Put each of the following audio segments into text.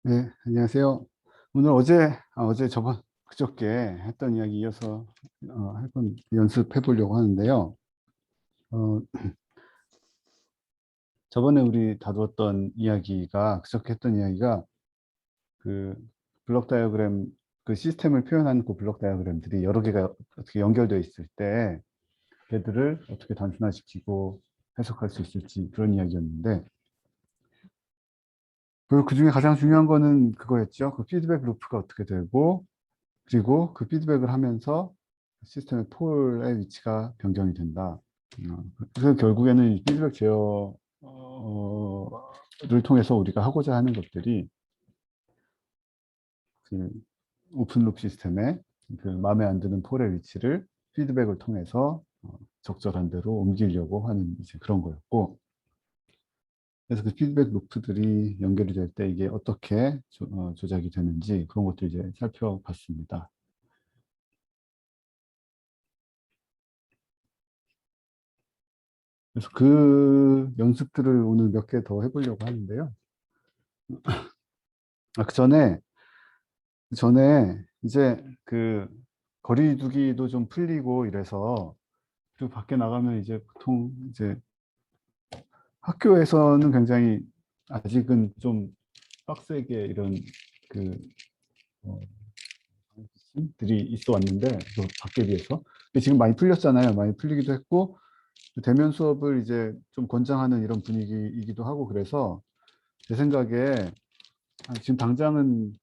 네, 안녕하세요. 오늘 어제 그저께 했던 이야기 이어서 한번 연습해 보려고 하는데요. 어, 저번에 우리 다루었던 이야기가, 그저께 했던 이야기가 그 블록 다이어그램, 그 시스템을 표현하는 그 블록 다이어그램들이 여러 개가 어떻게 연결되어 있을 때 걔들을 어떻게 단순화시키고 해석할 수 있을지 그런 이야기였는데, 그 중에 가장 중요한 거는 그거였죠. 그 피드백 루프가 어떻게 되고, 그리고 그 피드백을 하면서 시스템의 폴의 위치가 변경이 된다. 그래서 결국에는 이 피드백 제어를 통해서 우리가 하고자 하는 것들이 그 오픈룹 시스템의 그 마음에 안 드는 폴의 위치를 피드백을 통해서 적절한 대로 옮기려고 하는 이제 그런 거였고, 그래서 그 피드백 루프들이 연결이 될 때 이게 어떻게 조작이 되는지 그런 것도 이제 살펴봤습니다. 그래서 그 연습들을 오늘 몇 개 더 해보려고 하는데요. 그 전에 이제 그 거리두기도 좀 풀리고 이래서 또 밖에 나가면 이제 보통 이제 학교에서는 굉장히 아직은 좀 빡세게 이런 그 어, 들이 있어 왔는데 또 밖에 비해서 근데 지금 많이 풀렸잖아요. 많이 풀리기도 했고 대면 수업을 이제 좀 권장하는 이런 분위기이기도 하고 그래서 제 생각에 지금 당장은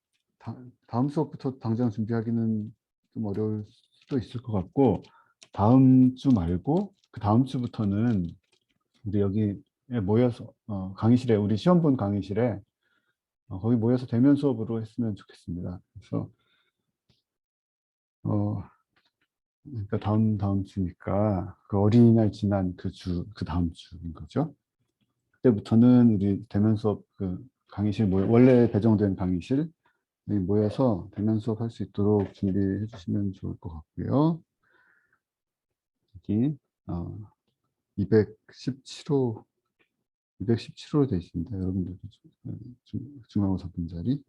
다음 수업부터 당장 준비하기는 좀 어려울 수도 있을 것 같고 다음 주 말고 그 다음 주부터는 우리 여기에 모여서 강의실에 우리 시험 본 강의실에 거기 모여서 대면 수업으로 했으면 좋겠습니다. 그래서 어 그러니까 다음 주니까 그 어린이날 지난 그 다음 주인 거죠. 그때부터는 우리 대면 수업 그 강의실 원래 배정된 강의실 모여서 대면 수업 할 수 있도록 준비해 주시면 좋을 것 같고요. 여기 217호 217호로 되어 있습니다. 여러분들도 중간고사 분자리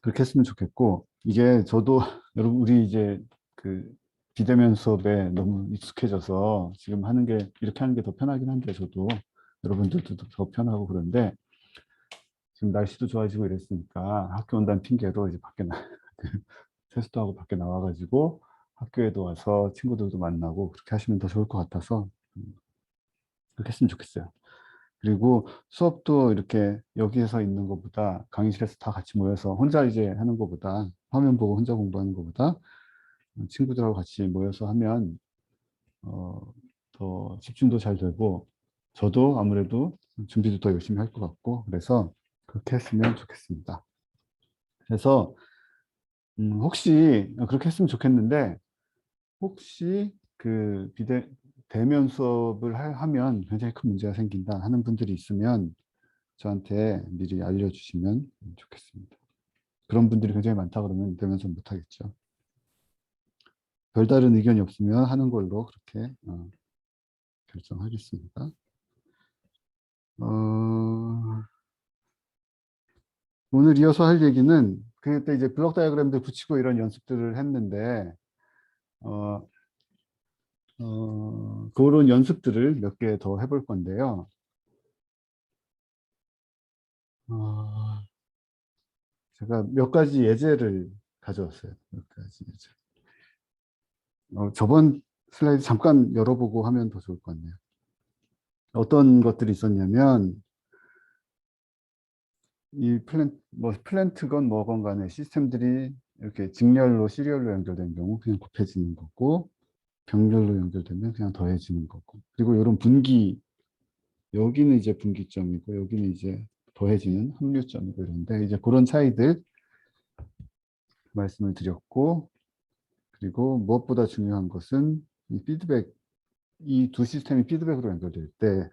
그렇게 했으면 좋겠고 이게 저도 여러분 우리 이제 그 비대면 수업에 너무 익숙해져서 지금 하는 게 이렇게 하는 게 더 편하긴 한데 저도 여러분들도 더 편하고 그런데 지금 날씨도 좋아지고 이랬으니까 학교 온다는 핑계로 이제 밖에 세수도 하고 밖에 나와가지고 학교에도 와서 친구들도 만나고 그렇게 하시면 더 좋을 것 같아서 그렇게 했으면 좋겠어요. 그리고 수업도 이렇게 여기에서 있는 것보다 강의실에서 다 같이 모여서 혼자 이제 하는 것보다 화면 보고 혼자 공부하는 것보다 친구들하고 같이 모여서 하면 어, 더 집중도 잘 되고 저도 아무래도 준비도 더 열심히 할 것 같고 그래서 그렇게 했으면 좋겠습니다. 그래서 혹시 그렇게 했으면 좋겠는데 혹시 그 대면 수업을 하면 굉장히 큰 문제가 생긴다 하는 분들이 있으면 저한테 미리 알려주시면 좋겠습니다. 그런 분들이 굉장히 많다 그러면 대면 수업 못하겠죠. 별다른 의견이 없으면 하는 걸로 그렇게 결정하겠습니다. 어, 오늘 이어서 할 얘기는 그때 이제 블록 다이어그램들 붙이고 이런 연습들을 했는데 어, 그런 연습들을 몇 개 더 해볼 건데요. 어, 제가 몇 가지 예제를 가져왔어요. 몇 가지 예제. 저번 슬라이드 잠깐 열어보고 하면 더 좋을 것 같네요. 어떤 것들이 있었냐면, 플랜트건 뭐건 간에 시스템들이 이렇게 직렬로, 시리얼로 연결된 경우 그냥 곱해지는 거고, 병렬로 연결되면 그냥 더해지는 거고, 그리고 이런 여기는 이제 분기점이고, 여기는 이제 더해지는 합류점이고 이런데, 이제 그런 차이들 말씀을 드렸고, 그리고 무엇보다 중요한 것은 이 두 시스템이 피드백으로 연결될 때,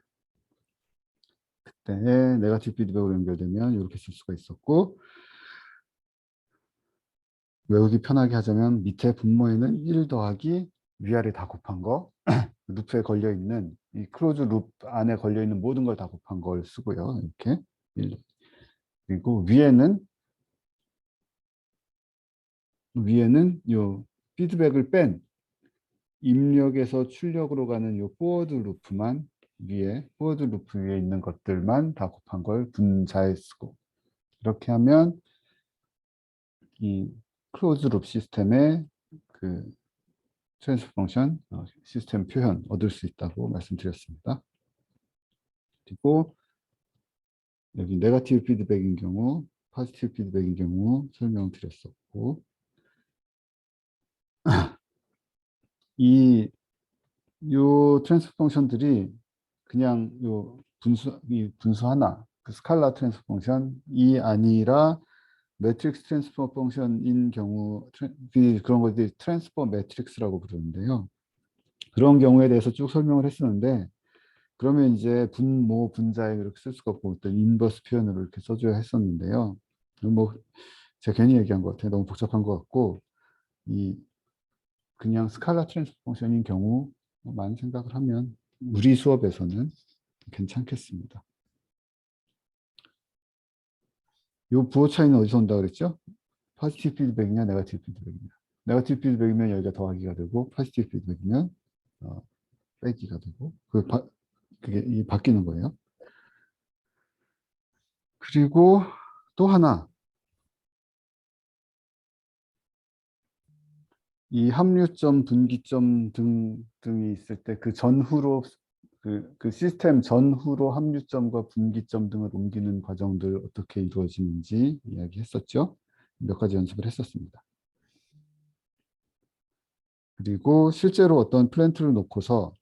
그때 네거티브 피드백으로 연결되면 이렇게 쓸 수가 있었고, 외우기 편하게 하자면 밑에 분모에는 1 더하기 위아래 다 곱한 거, 루프에 걸려있는, 이 클로즈 룹 안에 걸려있는 모든 걸 다 곱한 걸 쓰고요. 이렇게. 그리고 위에는 요 피드백을 뺀 입력에서 출력으로 가는 요 포워드 루프만 포워드 루프 위에 있는 것들만 다 곱한 걸 분자에 쓰고, 이렇게 하면 이 클로즈 룹 시스템의 그 트랜스퍼 펑션 시스템 표현 얻을 수 있다고 말씀드렸습니다. 그리고 여기 네거티브 피드백인 경우, 포지티브 피드백인 경우 설명드렸었고, 요 트랜스퍼 펑션들이 그냥 요 분수 하나, 그 스칼라 트랜스퍼 펑션이 아니라 매트릭스 트랜스퍼 펑션인 경우, 그런 것들이 트랜스퍼 매트릭스라고 부르는데요. 그런 경우에 대해서 쭉 설명을 했었는데, 그러면 이제 분모, 분자에 이렇게 쓸 수가 없고, 어떤 인버스 표현으로 이렇게 써줘야 했었는데요. 뭐, 제가 괜히 얘기한 것 같아요. 너무 복잡한 것 같고, 그냥 스칼라 트랜스퍼 펑션인 경우만 생각을 하면 우리 수업에서는 괜찮겠습니다. 이 부호 차이는 어디서 온다 그랬죠? 포지티브 피드백이냐, 네거티브 피드백이냐. 네거티브 피드백이면 여기가 더하기가 되고, 포지티브 피드백이면 빼기가 되고, 그게 바뀌는 거예요. 그리고 또 하나, 이 합류점, 분기점 등이 있을 때 그 전후로 그 시스템 전후로 합류점과 분기점 등을 옮기는 과정들 어떻게 이루어지는지 이야기했었죠. 몇 가지 연습을 했었습니다. 그리고 실제로 어떤 플랜트를 놓고서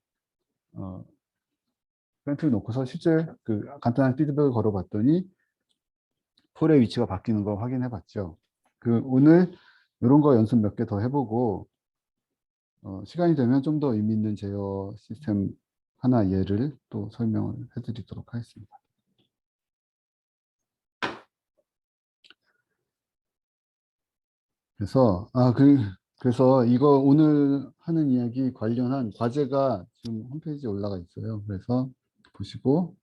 실제 그 간단한 피드백을 걸어봤더니 폴의 위치가 바뀌는 거 확인해 봤죠. 오늘 이런 거 연습 몇 개 더 해보고 시간이 되면 좀 더 의미 있는 제어 시스템 하나 예를 또 설명을 해드리도록 하겠습니다. 그래서 이거 오늘 하는 이야기 관련한 과제가 지금 홈페이지에 올라가 있어요. 그래서 보시고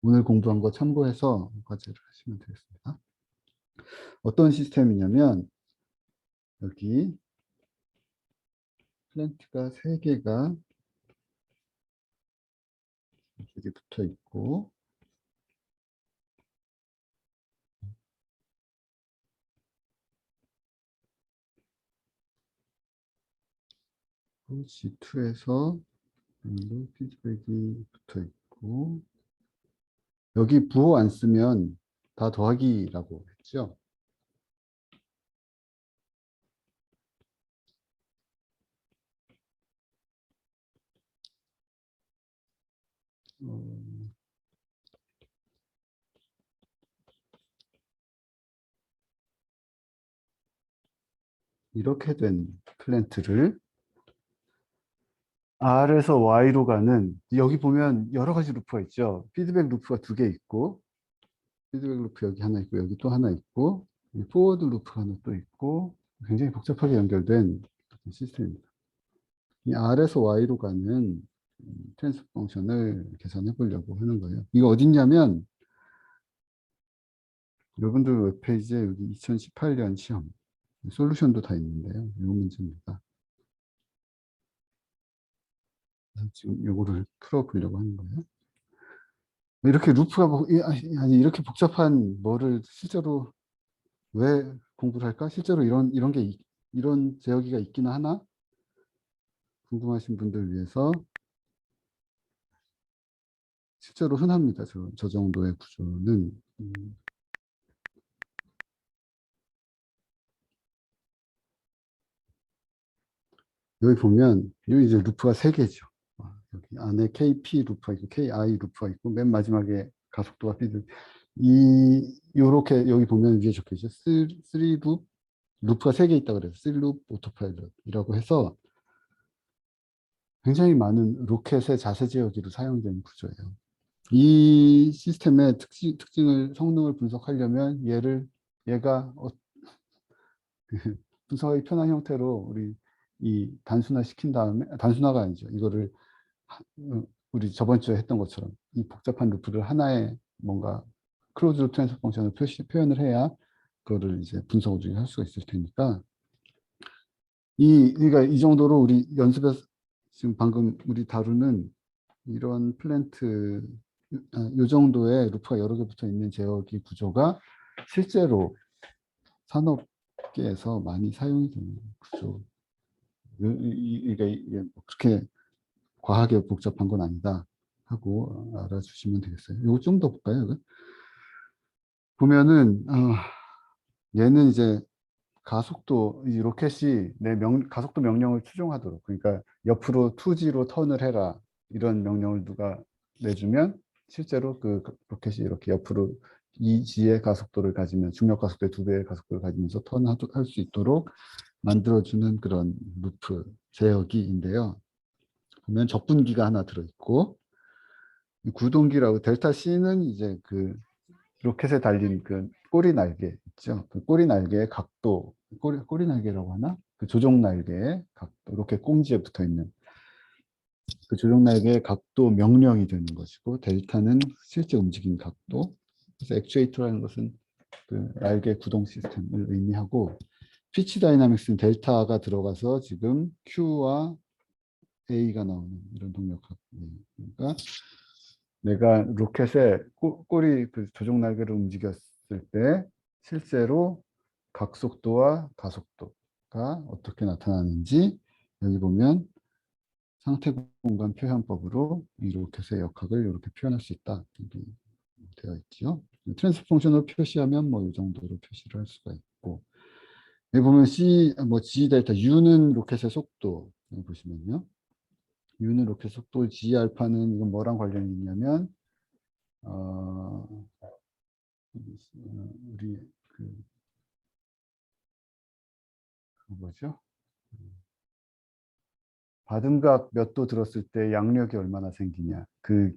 오늘 공부한 거 참고해서 과제를 하시면 되겠습니다. 어떤 시스템이냐면 여기 플랜트가 3개가 여기 붙어 있고, G2에서 피드백이 붙어 있고, 여기 부호 안 쓰면 다 더하기라고 했죠. 이렇게 된 플랜트를 R에서 Y로 가는, 여기 보면 여러 가지 루프가 있죠. 피드백 루프가 2개 있고, 피드백 루프 여기 하나 있고, 여기 또 하나 있고, 포워드 루프가 하나 또 있고, 굉장히 복잡하게 연결된 시스템입니다. 이 R에서 Y로 가는 트랜스포 펑션을 계산해 보려고 하는 거예요. 이거 어딨냐면, 여러분들 웹페이지에 여기 2018년 시험, 솔루션도 다 있는데요. 이 문제입니다. 그래서 지금 이거를 풀어보려고 하는 거예요. 이렇게 루프가 아니 이렇게 복잡한 뭐를 실제로 왜 공부를 할까? 실제로 이런 제어기가 있기는 하나? 궁금하신 분들 위해서 실제로 흔합니다. 저 정도의 구조는. 여기 보면 여기 이제 루프가 3개죠. 여기 안에 KP 루프가 있고 KI 루프가 있고 맨 마지막에 가속도가 피드. 요렇게 여기 보면 위에 적혀 있죠. 3룹 루프가 3개 있다 그래서 3룹 오토파일럿이라고 해서 굉장히 많은 로켓의 자세 제어기로 사용되는 구조예요. 이 시스템의 성능을 분석하려면 얘가 분석하기 편한 형태로 단순화 시킨 다음에, 단순화가 아니죠. 이거를 우리 저번 주에 했던 것처럼 이 복잡한 루프를 하나의 뭔가 클로즈 트랜스퍼 펑션을 표현을 해야 그거를 이제 분석 우리가 할 수가 있을 테니까 그러니까 이 정도로 우리 연습에서 지금 방금 우리 다루는 이런 플랜트 요 정도의 루프가 여러 개 붙어 있는 제어기 구조가 실제로 산업계에서 많이 사용이 되는 구조. 그러니까 이게 뭐 그렇게 과하게 복잡한 건 아니다 하고 알아주시면 되겠어요. 요거 좀 더 볼까요? 이거? 보면은 얘는 이제 가속도 이 로켓이 가속도 명령을 추종하도록 그러니까 옆으로 투지로 턴을 해라 이런 명령을 누가 내주면 실제로 그 로켓이 이렇게 옆으로 이 g의 가속도를 가지면 중력 가속도의 2배의 가속도를 가지면서 턴할 수 있도록 만들어주는 그런 루프 제어기인데요. 보면 적분기가 하나 들어있고 구동기라고 델타 C는 이제 그 로켓에 달린 그 꼬리 날개 있죠. 그 꼬리 날개의 각도, 꼬리 날개라고 하나? 그 조종 날개의 각도, 로켓 꽁지에 붙어 있는 그 조종 날개의 각도 명령이 되는 것이고, 델타는 실제 움직이는 각도. 그래서 액추에이터라는 것은 그 날개 구동 시스템을 의미하고, 피치 다이나믹스는 델타가 들어가서 지금 Q와 A가 나오는 이런 동력 각도. 그러니까 내가 로켓의 꼬리 그 조종 날개를 움직였을 때 실제로 각속도와 가속도가 어떻게 나타나는지 여기 보면 상태 공간 표현법으로 이 로켓의 역학을 이렇게 표현할 수 있다. 이렇게 되어 있죠. 트랜스 펑션을 표시하면 뭐 이 정도로 표시를 할 수가 있고 여기 보면 G 델타 U는 로켓의 속도 보시면요. U는 로켓 속도, G 알파는 이건 뭐랑 관련이 있냐면 우리 그 뭐죠? 받음각 몇 도 들었을 때 양력이 얼마나 생기냐. 그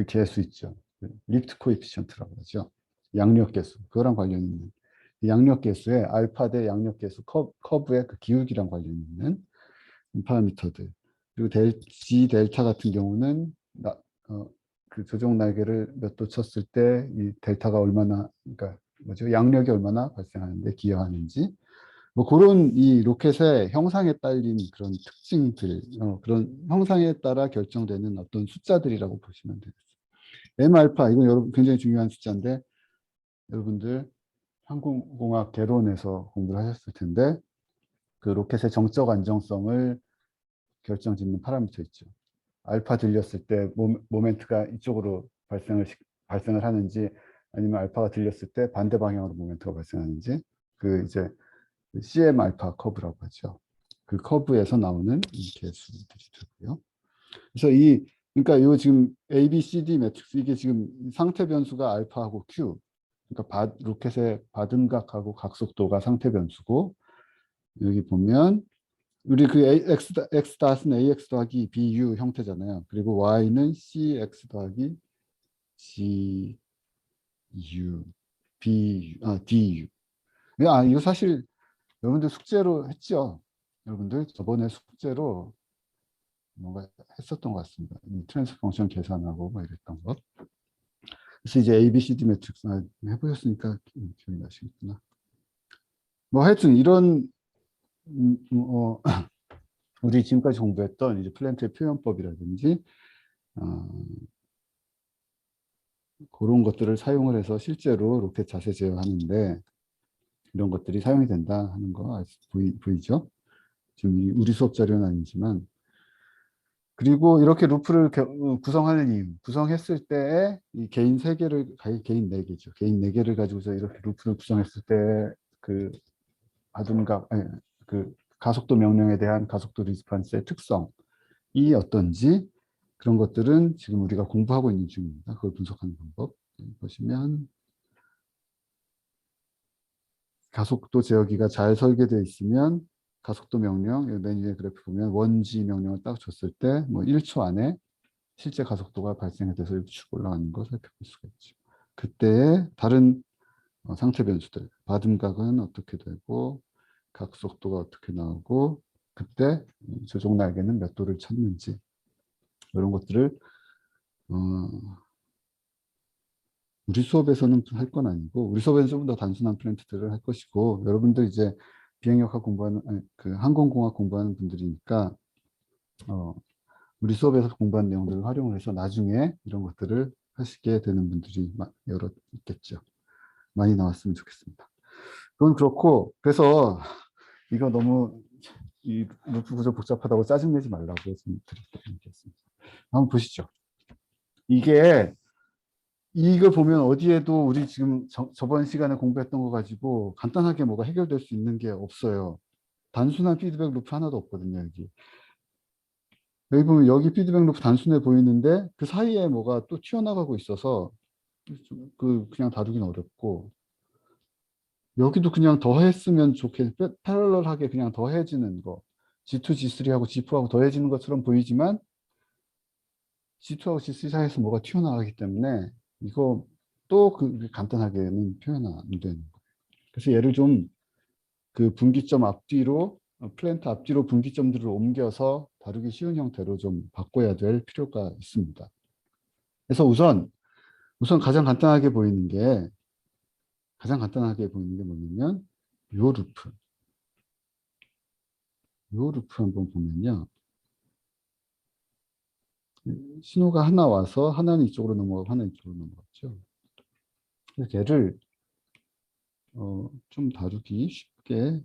계수 있죠. 리프트 코에피션트라고 하죠. 양력 계수. 그거랑 관련이 있는. 양력 계수에 알파 대 양력 계수 커브의 그 기울기랑 관련이 있는 파라미터들. 그리고 G 델타 같은 경우는 그 조종 날개를 몇 도 쳤을 때 이 델타가 얼마나 그러니까 뭐죠? 양력이 얼마나 발생하는데 기여하는지 뭐 그런 이 로켓의 형상에 딸린 그런 특징들 그런 형상에 따라 결정되는 어떤 숫자들이라고 보시면 되겠습니다. M 알파 이건 여러분 굉장히 중요한 숫자인데 여러분들 항공공학 개론에서 공부를 하셨을 텐데 그 로켓의 정적 안정성을 결정짓는 파라미터 있죠. 알파 들렸을 때 모멘트가 이쪽으로 발생을 하는지 아니면 알파가 들렸을 때 반대 방향으로 모멘트가 발생하는지 그 이제 CM 알파 커브라고 하죠. 그 커브에서 나오는 이 개수들이 되고요. 그래서 그러니까 이 지금 A, B, C, D 매트릭스 이게 지금 상태 변수가 알파하고 Q. 그러니까 로켓의 받음각하고 각속도가 상태 변수고 여기 보면 우리 그 X 닷은 AX 더하기 BU 형태잖아요. 그리고 Y는 CX 더하기 GU, DU. 이거 사실 여러분들 숙제로 했죠. 여러분들 저번에 숙제로 뭔가 했었던 것 같습니다. 이 트랜스 펑션 계산하고 뭐 이랬던 것. 그래서 이제 ABCD 매트릭스 해보셨으니까 기억이 나시겠구나. 뭐 하여튼 이런 우리 지금까지 공부했던 이제 플랜트의 표현법이라든지 그런 것들을 사용을 해서 실제로 로켓 자세 제어하는데 이런 것들이 사용이 된다 하는 거 보이죠? 지금 우리 수업 자료는 아니지만 그리고 이렇게 루프를 구성하는 이유, 구성했을 때에 이 개인 3개를, 개인 4개죠. 개인 4개를 가지고서 이렇게 루프를 구성했을 때 그 받음각, 아니, 그 가속도 명령에 대한 가속도 리스판스의 특성이 어떤지 그런 것들은 지금 우리가 공부하고 있는 중입니다. 그걸 분석하는 방법. 보시면 가속도 제어기가 잘 설계되어 있으면 가속도 명령, 맨 위에 그래프 보면 원지 명령을 딱 줬을 때 뭐 1초 안에 실제 가속도가 발생이 돼서 이렇게 쭉 올라가는 걸 살펴볼 수가 있죠. 그때의 다른 상태 변수들, 받음각은 어떻게 되고 각속도가 어떻게 나오고 그때 조종 날개는 몇 도를 쳤는지 이런 것들을 우리 수업에서는 할 건 아니고 우리 수업에는 좀 더 단순한 플랜트들을 할 것이고 여러분들 이제 비행역학 공부하는 아니, 그 항공공학 공부하는 분들이니까 우리 수업에서 공부한 내용들을 활용을 해서 나중에 이런 것들을 하시게 되는 분들이 여러 있겠죠. 많이 나왔으면 좋겠습니다. 그건 그렇고 그래서 이거 너무 이 루프 구조 복잡하다고 짜증내지 말라고 좀 드리겠습니다. 한번 보시죠. 이걸 보면 어디에도 우리 지금 저번 시간에 공부했던 거 가지고 간단하게 뭐가 해결될 수 있는 게 없어요. 단순한 피드백 루프 하나도 없거든요, 여기. 여기 보면 여기 피드백 루프 단순해 보이는데 그 사이에 뭐가 또 튀어나가고 있어서 그냥 다루기는 어렵고 여기도 그냥 더했으면 패러럴하게 그냥 더해지는 거 G2, G3하고 G4하고 더해지는 것처럼 보이지만 G2하고 G3 사이에서 뭐가 튀어나가기 때문에 이거 또 간단하게는 표현 안 되는 거예요. 그래서 얘를 좀 그 분기점 앞뒤로 플랜트 앞뒤로 분기점들을 옮겨서 다루기 쉬운 형태로 좀 바꿔야 될 필요가 있습니다. 그래서 우선 가장 간단하게 보이는 게 뭐냐면 요 루프 한번 보면요. 신호가 하나 와서 하나는 이쪽으로 넘어가고 하나는 이쪽으로 넘어갔죠. 그래서 얘를 좀 다루기 쉽게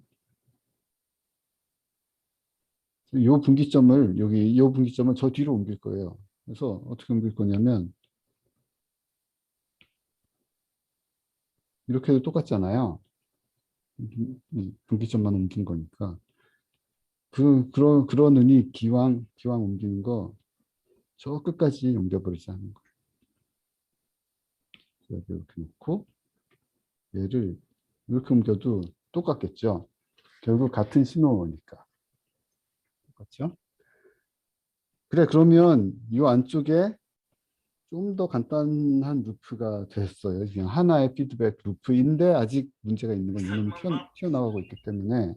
요 분기점을 저 뒤로 옮길 거예요. 그래서 어떻게 옮길 거냐면 이렇게 해도 똑같잖아요. 분기점만 옮긴 거니까. 그러느니 기왕 옮기는 거 저 끝까지 옮겨버리자 하는 거예요. 여기 이렇게 놓고 얘를 이렇게 옮겨도 똑같겠죠. 결국 같은 신호니까. 똑같죠? 그래, 그러면 이 안쪽에 좀 더 간단한 루프가 됐어요. 그냥 하나의 피드백 루프인데 아직 문제가 있는 건 이놈이 튀어나가고 있기 때문에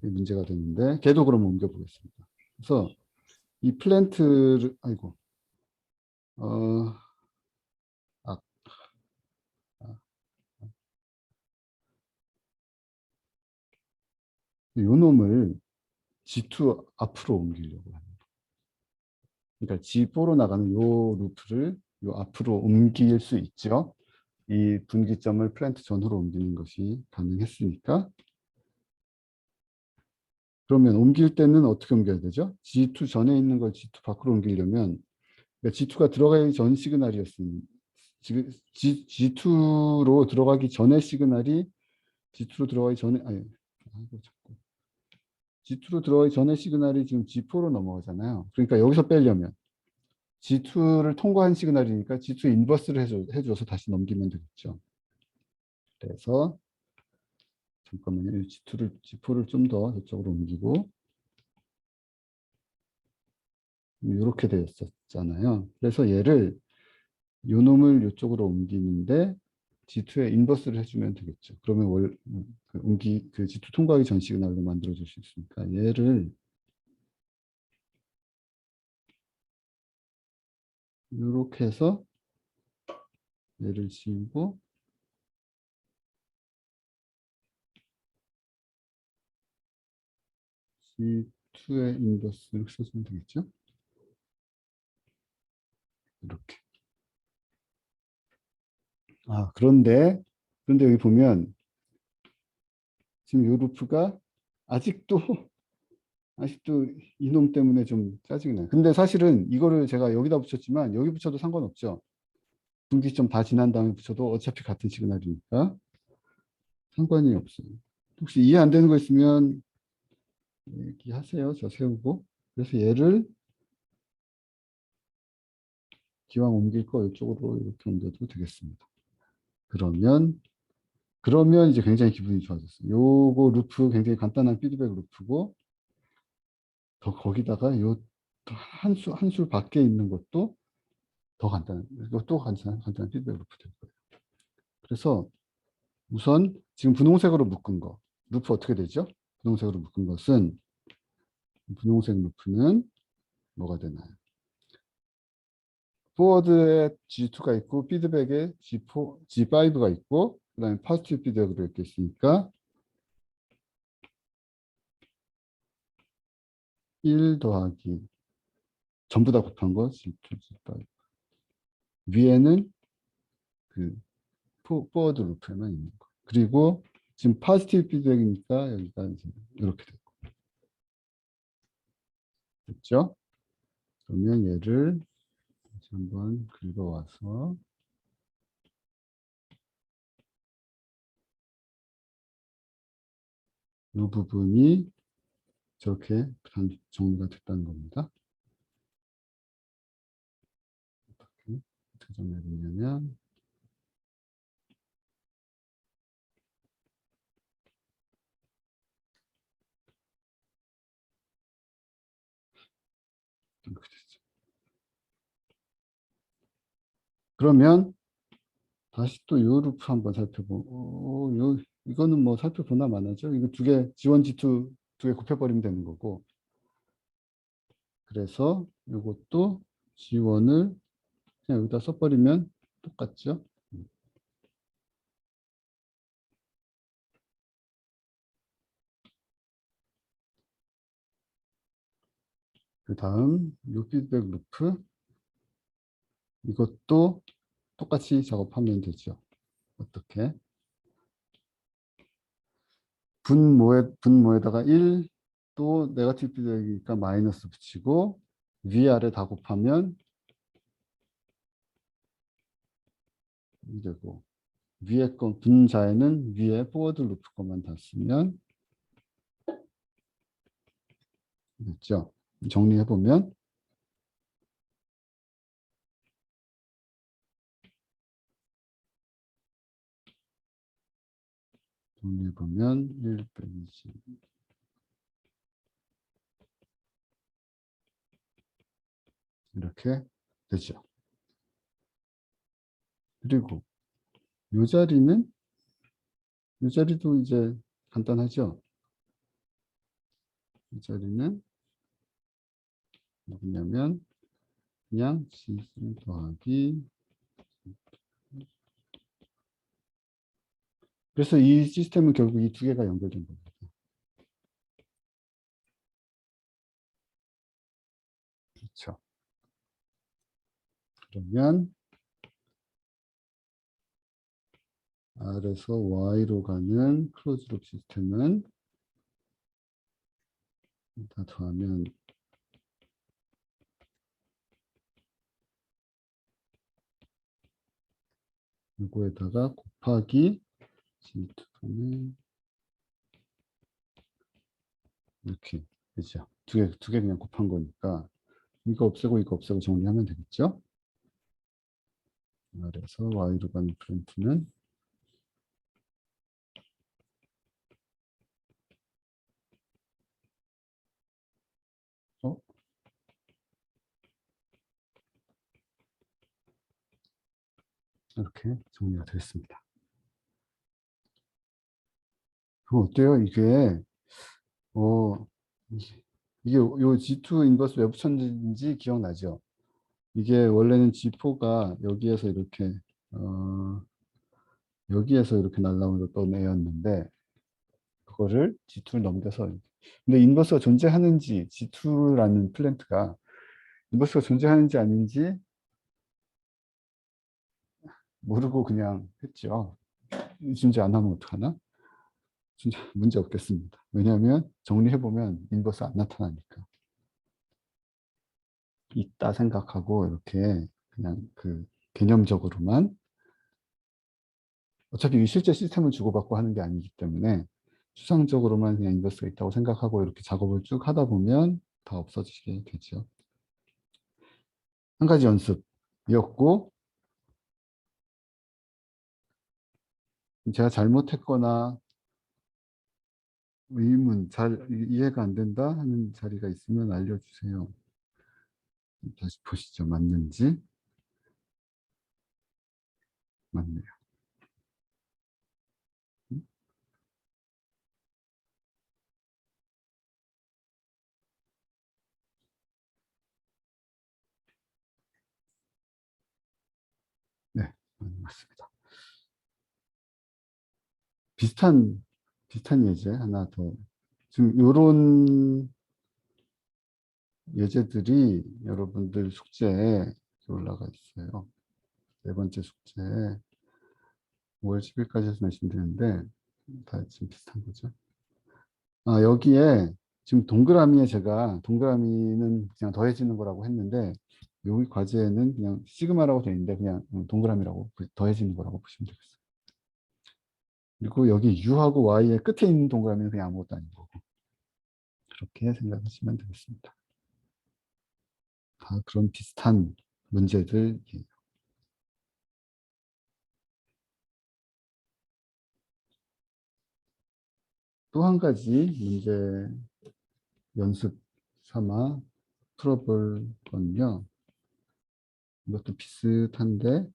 문제가 되는데 걔도 그럼 옮겨보겠습니다. 그래서 이 플랜트를 아이고 어, 아, 요 놈을 G2 앞으로 옮기려고 합니다. 그러니까 G4로 나가는 요 루프를 요 앞으로 옮길 수 있죠. 이 분기점을 플랜트 전후로 옮기는 것이 가능했으니까 그러면 옮길 때는 어떻게 옮겨야 되죠? G2 전에 있는 걸 G2 밖으로 옮기려면 그러니까 G2가 들어가기 전 시그널이었으니 지금 G2로 들어가기 전에 시그널이 G2로 들어가기 전에 아니 자꾸 G2로 들어가기 전에 시그널이 지금 G4로 넘어가잖아요. 그러니까 여기서 빼려면 G2를 통과한 시그널이니까 G2 인버스를 해줘서 다시 넘기면 되겠죠. 그래서 잠깐만요. G4를 좀 더 이쪽으로 옮기고 이렇게 되었었잖아요. 그래서 얘를 요 놈을 이쪽으로 옮기는데 G2에 인버스를 해주면 되겠죠. 그러면 그 G2 통과하기 전 시그널로 만들어 줄 수 있으니까 얘를 이렇게 해서 얘를 지우고 G2의 인버스를 써주면 되겠죠. 이렇게. 그런데 여기 보면 지금 이 루프가 아직도 이놈 때문에 좀 짜증이 나요. 근데 사실은 이거를 제가 여기다 붙였지만 여기 붙여도 상관없죠. 분기점 다 지난 다음에 붙여도 어차피 같은 시그널이니까 상관이 없어요. 혹시 이해 안 되는 거 있으면 얘기하세요. 저 세우고. 그래서 얘를 기왕 옮길 거 이쪽으로 이렇게 옮겨도 되겠습니다. 그러면 이제 굉장히 기분이 좋아졌어요. 요거 루프 굉장히 간단한 피드백 루프고 더 거기다가 요 한 술 밖에 있는 것도 더 간단한 이것도 간단한 피드백 루프 될 거예요. 그래서 우선 지금 분홍색으로 묶은 거 루프 어떻게 되죠? 분홍색으로 묶은 것은 분홍색 루프는 뭐가 되나요? 포워드에 G2가 있고 피드백에 G4, G5가 있고 그다음에 파지티브 피드백으로 이렇게 있으니까 1 더하기 전부 다 곱한 거 G2, G5. 위에는 그 포워드 루프에만 있는 거. 그리고 지금 파지티브 피드백이니까 여기가 이제 이렇게 됐죠? 그러면 얘를 다시 한번 긁어와서 이 부분이 저렇게 정리가 됐다는 겁니다. 어떻게 정리가 됐냐면 이렇게 됐죠. 그러면 다시 또 이 루프 한번 살펴보고 이거는 뭐 살펴보나 마나죠. 이거 두 개 G1, G2 두 개 곱해버리면 되는 거고 그래서 이것도 G1을 그냥 여기다 써버리면 똑같죠. 그 다음 요 피드백 루프 이것도 똑같이 작업하면 되죠. 어떻게? 분모에다가 1, 또 네거티브 피드백이니까 마이너스 붙이고 위아래 다 곱하면 이 되고 위에 거 분자에는 위에 포워드 루프 것만 다 쓰면 됐죠. 정리해보면 정리해보면 1 빼기 20 이렇게 되죠. 그리고 이 자리는 이 자리도 이제 간단하죠. 이 자리는 뭐냐면 그냥 G3 더하기 그래서 이 시스템은 결국 이 두 개가 연결된 겁니다. 그렇죠. 그러면 R에서 Y로 가는 클로즈룩 시스템은 다 더하면 이거에다가 곱하기 G2는 이렇게 되죠. 두 개 그냥 곱한 거니까 이거 없애고 정리하면 되겠죠. R에서 Y로 가는 프린트는 어? 이렇게 정리가 됐습니다. 그럼 어때요? 어, 이게 요 G2 인버스 왜 붙였는지 기억나죠? 이게 원래는 G4가 여기에서 이렇게 날라오던 애였는데 그거를 G2를 넘겨서 근데 인버스가 존재하는지 G2라는 플랜트가 인버스가 존재하는지 아닌지 모르고 그냥 했죠. 존재 안 하면 어떡하나? 진짜 문제 없겠습니다. 왜냐하면 정리해보면 인버스 안 나타나니까. 있다 생각하고 이렇게 그냥 그 개념적으로만 어차피 실제 시스템을 주고받고 하는 게 아니기 때문에 추상적으로만 그냥 인버스가 있다고 생각하고 이렇게 작업을 쭉 하다 보면 다 없어지게 되죠. 한 가지 연습이었고 제가 잘못했거나 의문, 잘 이해가 안 된다 하는 자리가 있으면 알려주세요. 다시 보시죠. 맞는지. 맞네요. 비슷한 예제 하나 더. 지금 요런 예제들이 여러분들 숙제에 올라가 있어요. 네 번째 숙제에 5월 10일까지 해서 말씀드렸는데 다 지금 비슷한 거죠. 아, 여기에 지금 동그라미에 제가 동그라미는 그냥 더해지는 거라고 했는데 여기 과제에는 그냥 시그마라고 되어 있는데 그냥 동그라미라고 더해지는 거라고 보시면 되겠어요. 그리고 여기 U하고 Y의 끝에 있는 동그라미는 그냥 아무것도 아닌 거고 그렇게 생각하시면 되겠습니다. 다 그런 비슷한 문제들이에요. 또 한 가지 문제 연습 삼아 풀어볼 건요. 이것도 비슷한데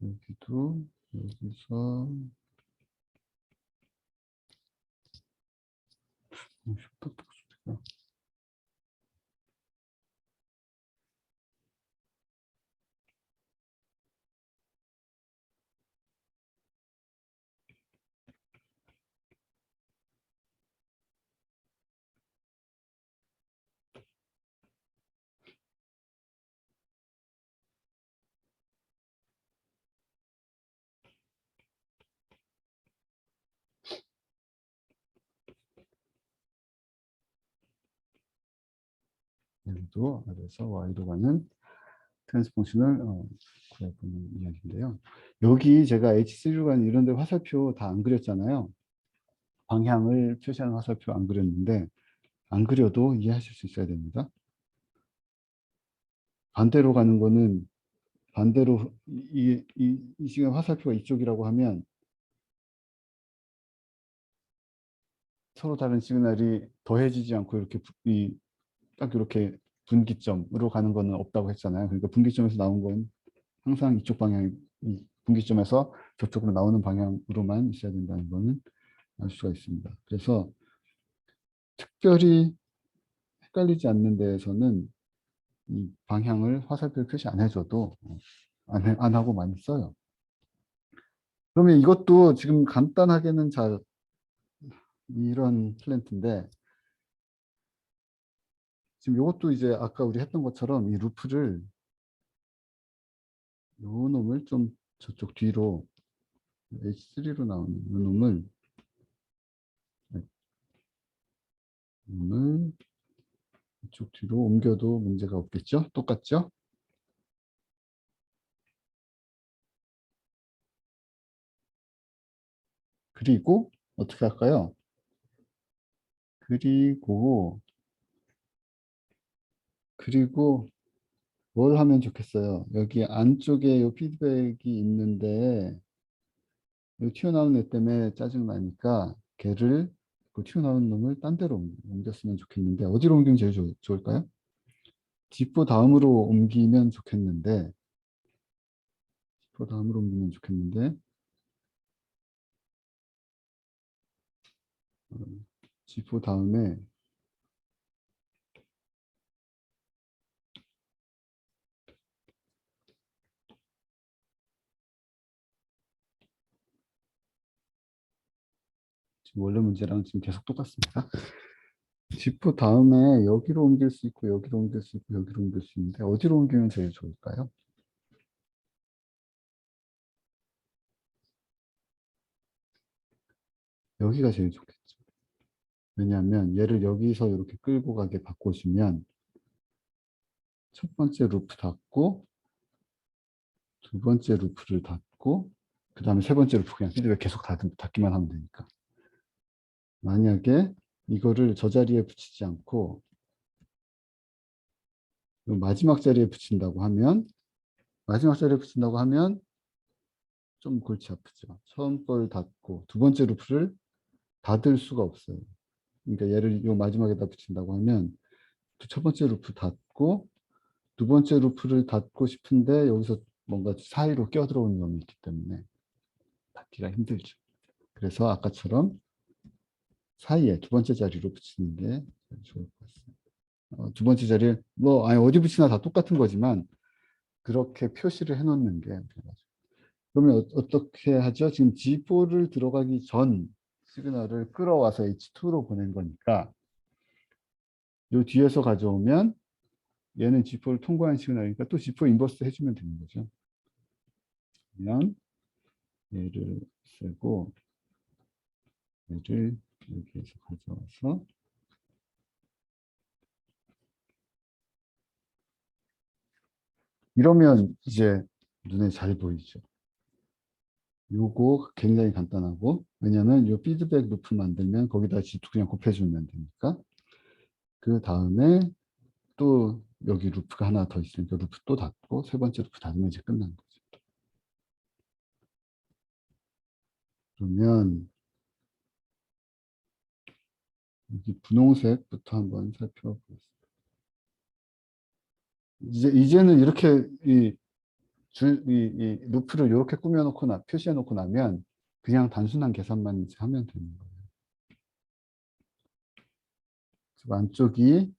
여기도 여기서 여기도 아래에서 y로 가는 트랜스 펑션을 구해보는 이야기인데요. 여기 제가 H3로 가는 이런 데 화살표 다 안 그렸잖아요. 방향을 표시하는 화살표 안 그렸는데 안 그려도 이해하실 수 있어야 됩니다. 반대로 가는 거는 반대로 이 시간 화살표가 이쪽이라고 하면 서로 다른 시그널이 더해지지 않고 이렇게 딱 이렇게 분기점으로 가는 거는 없다고 했잖아요. 그러니까 분기점에서 나온 건 항상 이쪽 방향, 이 분기점에서 저쪽으로 나오는 방향으로만 있어야 된다는 거는 알 수가 있습니다. 그래서 특별히 헷갈리지 않는 데에서는 이 방향을 화살표 표시 안 해줘도 안 하고 많이 써요. 그러면 이것도 지금 간단하게는 잘 이런 플랜트인데 지금 이것도 이제 아까 우리 했던 것처럼 이 루프를 요 놈을 좀 저쪽 뒤로 H3로 나오는 요 놈을 이쪽 뒤로 옮겨도 문제가 없겠죠? 똑같죠? 그리고 어떻게 할까요? 그리고 뭘 하면 좋겠어요? 여기 안쪽에 요 피드백이 있는데 이 튀어나온 애 때문에 짜증나니까 걔를 그 튀어나온 놈을 딴 데로 옮겼으면 좋겠는데 어디로 옮기면 제일 좋을까요? 지포 다음으로 옮기면 좋겠는데 지포 다음으로 옮기면 좋겠는데 어, 지포 다음에 지금 원래 문제랑 지금 계속 똑같습니다. 지포 다음에 여기로 옮길 수 있고 여기로 옮길 수 있고 여기로 옮길 수 있는데 어디로 옮기면 제일 좋을까요? 여기가 제일 좋겠죠. 왜냐하면 얘를 여기서 이렇게 끌고 가게 바꿔주면 첫 번째 루프 닫고 두 번째 루프를 닫고 그 다음에 세 번째 루프 그냥 피드백 계속 닫기만 하면 되니까. 만약에 이거를 저 자리에 붙이지 않고 마지막 자리에 붙인다고 하면 좀 골치 아프죠. 처음 걸 닫고 두 번째 루프를 닫을 수가 없어요. 그러니까 얘를 요 마지막에다 붙인다고 하면 첫 번째 루프 닫고 두 번째 루프를 닫고 싶은데 여기서 뭔가 사이로 껴들어오는 놈이 있기 때문에 받기가 힘들죠. 그래서 아까처럼 사이에 두 번째 자리로 붙이는 게 좋을 것 같습니다. 두 번째 자리에 뭐 아니 어디 붙이나 다 똑같은 거지만 그렇게 표시를 해놓는 게 그러면 어떻게 하죠? 지금 G4를 들어가기 전 시그널을 끌어와서 H2로 보낸 거니까 요 뒤에서 가져오면 얘는 G4를 통과한 시그널이니까 또 G4 인버스 해주면 되는 거죠. 그러면 얘를 쓰고 얘를 여기에서 가져와서 이러면 이제 눈에 잘 보이죠. 요거 굉장히 간단하고 왜냐하면 요 피드백 루프 만들면 거기다 G2 그냥 곱해주면 되니까 그 다음에 또 여기 루프가 하나 더 있으니까 루프 또 닫고 세 번째 루프 닫으면 이제 끝난 거죠. 그러면 여기 분홍색부터 한번 살펴보겠습니다. 이제는 이렇게 이 루프를 이렇게 꾸며놓고 표시해놓고 나면 그냥 단순한 계산만 이제 하면 되는 거예요. 안쪽이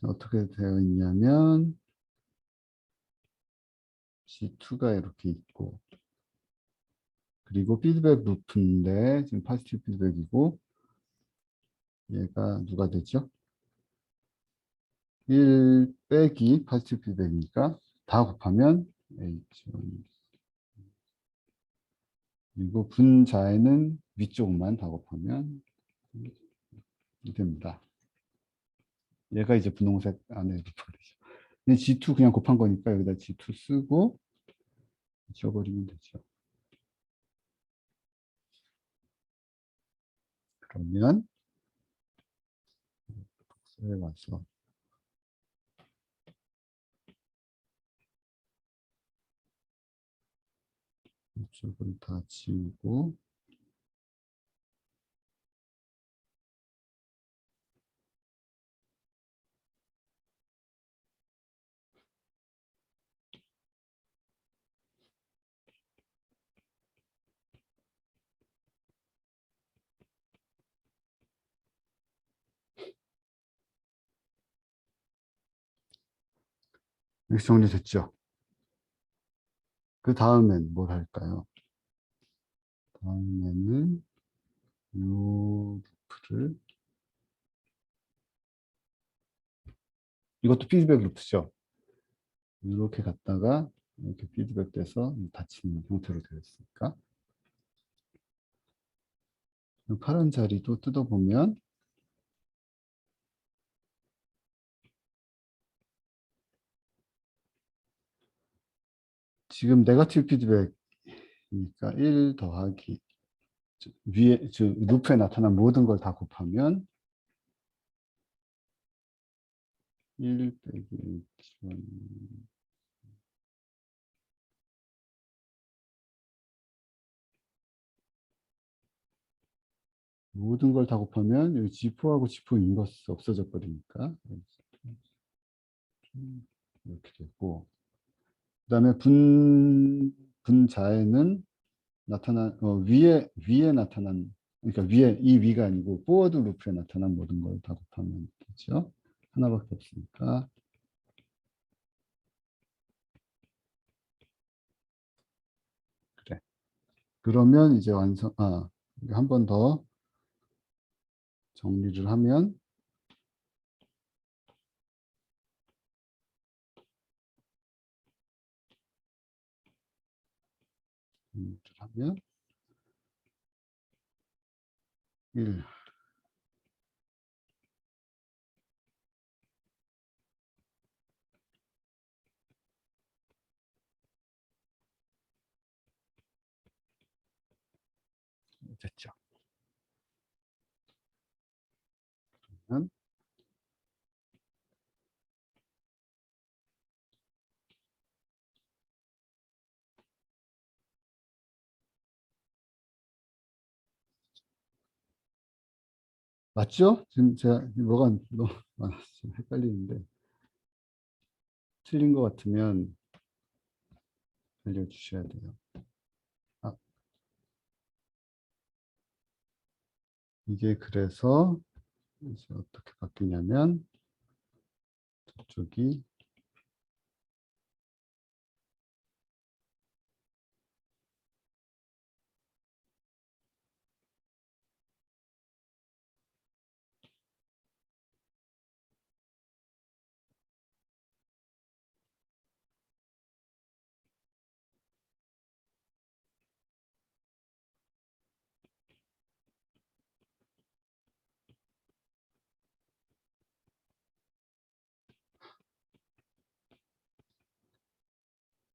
어떻게 되어 있냐면 G2가 이렇게 있고 그리고 피드백 루프인데 지금 파지티브 피드백이고 얘가 누가 되죠? 1 빼기 파지티브 피드백이니까 다 곱하면 H1 그리고 분자에는 위쪽만 다 곱하면 됩니다. 얘가 이제 분홍색 안에 루프가 되죠. 근데 G2 그냥 곱한 거니까 여기다 G2 쓰고 지워버리면 되죠. 그러면 복사해 와서 이쪽을 다 지우고 이렇게 정리됐죠. 그 다음엔 뭘 할까요? 다음에는 요 루프를 이것도 피드백 루프죠. 이렇게 갔다가 이렇게 피드백 돼서 닫히는 형태로 되어 있으니까 파란 자리도 뜯어보면 지금 네거티브 피드백이니까 1 더하기 위에 루프에 나타난 모든 걸 다 곱하면 1 빼기 H1 모든 걸 다 곱하면 여기 G4하고 G4 인버스 없어져 버리니까 이렇게 되고 그 다음에 분자에는 나타난 위에 나타난 그러니까 위에 이 위가 아니고 포워드 루프에 나타난 모든 걸 다 곱하면 되죠. 하나밖에 없으니까 그래. 그러면 이제 한 번 더 정리를 하면 정리를 하면 1 됐죠. 그러면 맞죠? 지금 제가 뭐가 너무 좀 헷갈리는데 틀린 것 같으면 알려주셔야 돼요. 아, 이게 그래서 이제 어떻게 바뀌냐면 저쪽이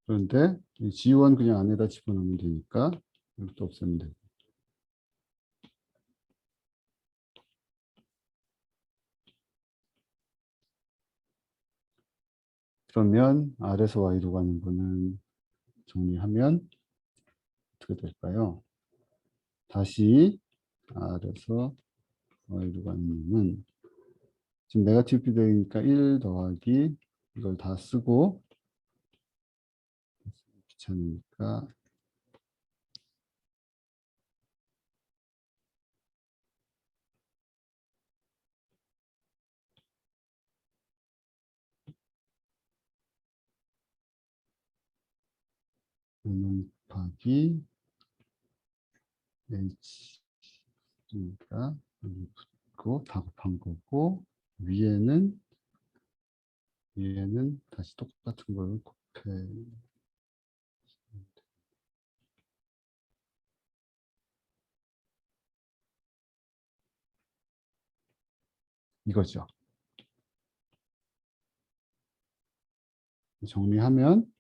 그런데 이 G1 그냥 안에다 집어넣으면 되니까 이것도 없애면 되고. 그러면 R에서 Y로 가는 거는 정리하면 어떻게 될까요? 다시 R에서 Y로 가는 놈은 지금 네거티브 피드백이니까 1 더하기 이걸 다 쓰고 귀찮으니까 곱하기 H니까 여기 붙고 다 곱한 거고 위에는 다시 똑같은 걸 곱해 이거죠. 정리하면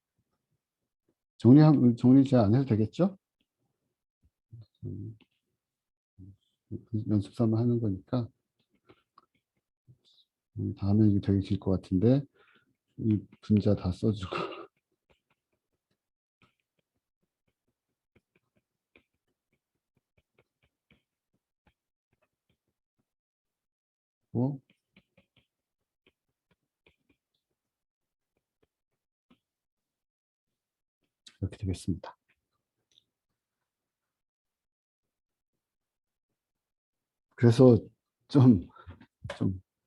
정리 잘 안 해도 되겠죠? 연습 삼아 하는 거니까 다음에 이게 되게 길 것 같은데 이 분자 다 써주고 이렇게 되겠습니다. 그래서 좀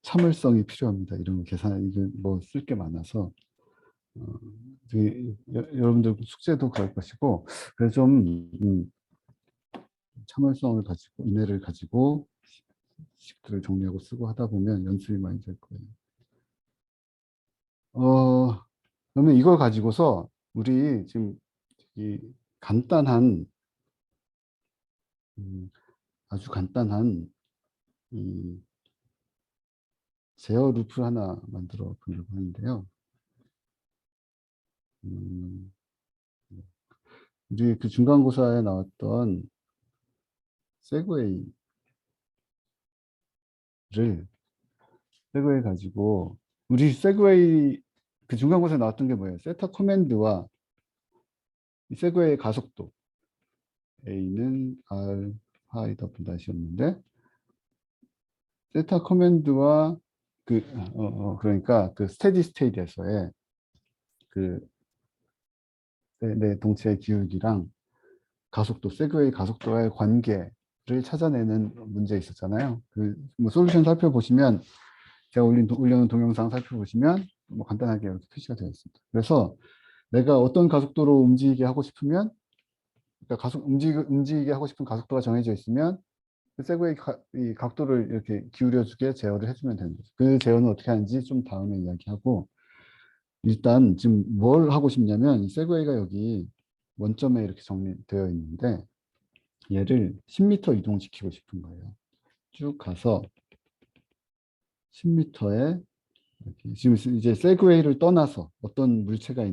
참을성이 필요합니다. 이런 거 계산 이게 뭐 쓸 게 많아서 여러분들 숙제도 그럴 것이고 그래서 좀 참을성을 가지고 인내를 가지고 식들을 정리하고 쓰고 하다 보면 연습이 많이 될 거예요. 그러면 이걸 가지고서 우리 지금 이 간단한 아주 간단한 이 제어 루프 하나 만들어 보려고 하는데요. 우리 그 중간고사에 나왔던 세그웨이를 세그웨이 가지고 우리 세그웨이 그 중간고사에 나왔던 게 뭐예요? 세타 커맨드와 이 세그웨이의 가속도 A는 R 파이 더블 다시였는데 세타 커맨드와 그러니까 그 스테디 스테이트에서의 그 내 동체의 기울기랑 가속도 세그웨이 가속도와의 관계를 찾아내는 문제 있었잖아요. 뭐 솔루션 살펴보시면 제가 올려놓은 동영상 살펴보시면 뭐 간단하게 이렇게 표시가 되어 있습니다. 그래서 내가 어떤 가속도로 움직이게 하고 싶으면 그러니까 움직이게 하고 싶은 가속도가 정해져 있으면 그 세그웨이 이 각도를 이렇게 기울여주게 제어를 해주면 되는 거죠. 그 제어는 어떻게 하는지 좀 다음에 이야기하고 일단 지금 뭘 하고 싶냐면 이 세그웨이가 여기 원점에 이렇게 정리되어 있는데 얘를 10m 이동시키고 싶은 거예요. 쭉 가서 10m에 지금 이제 세그웨이를 떠나서 어떤 물체에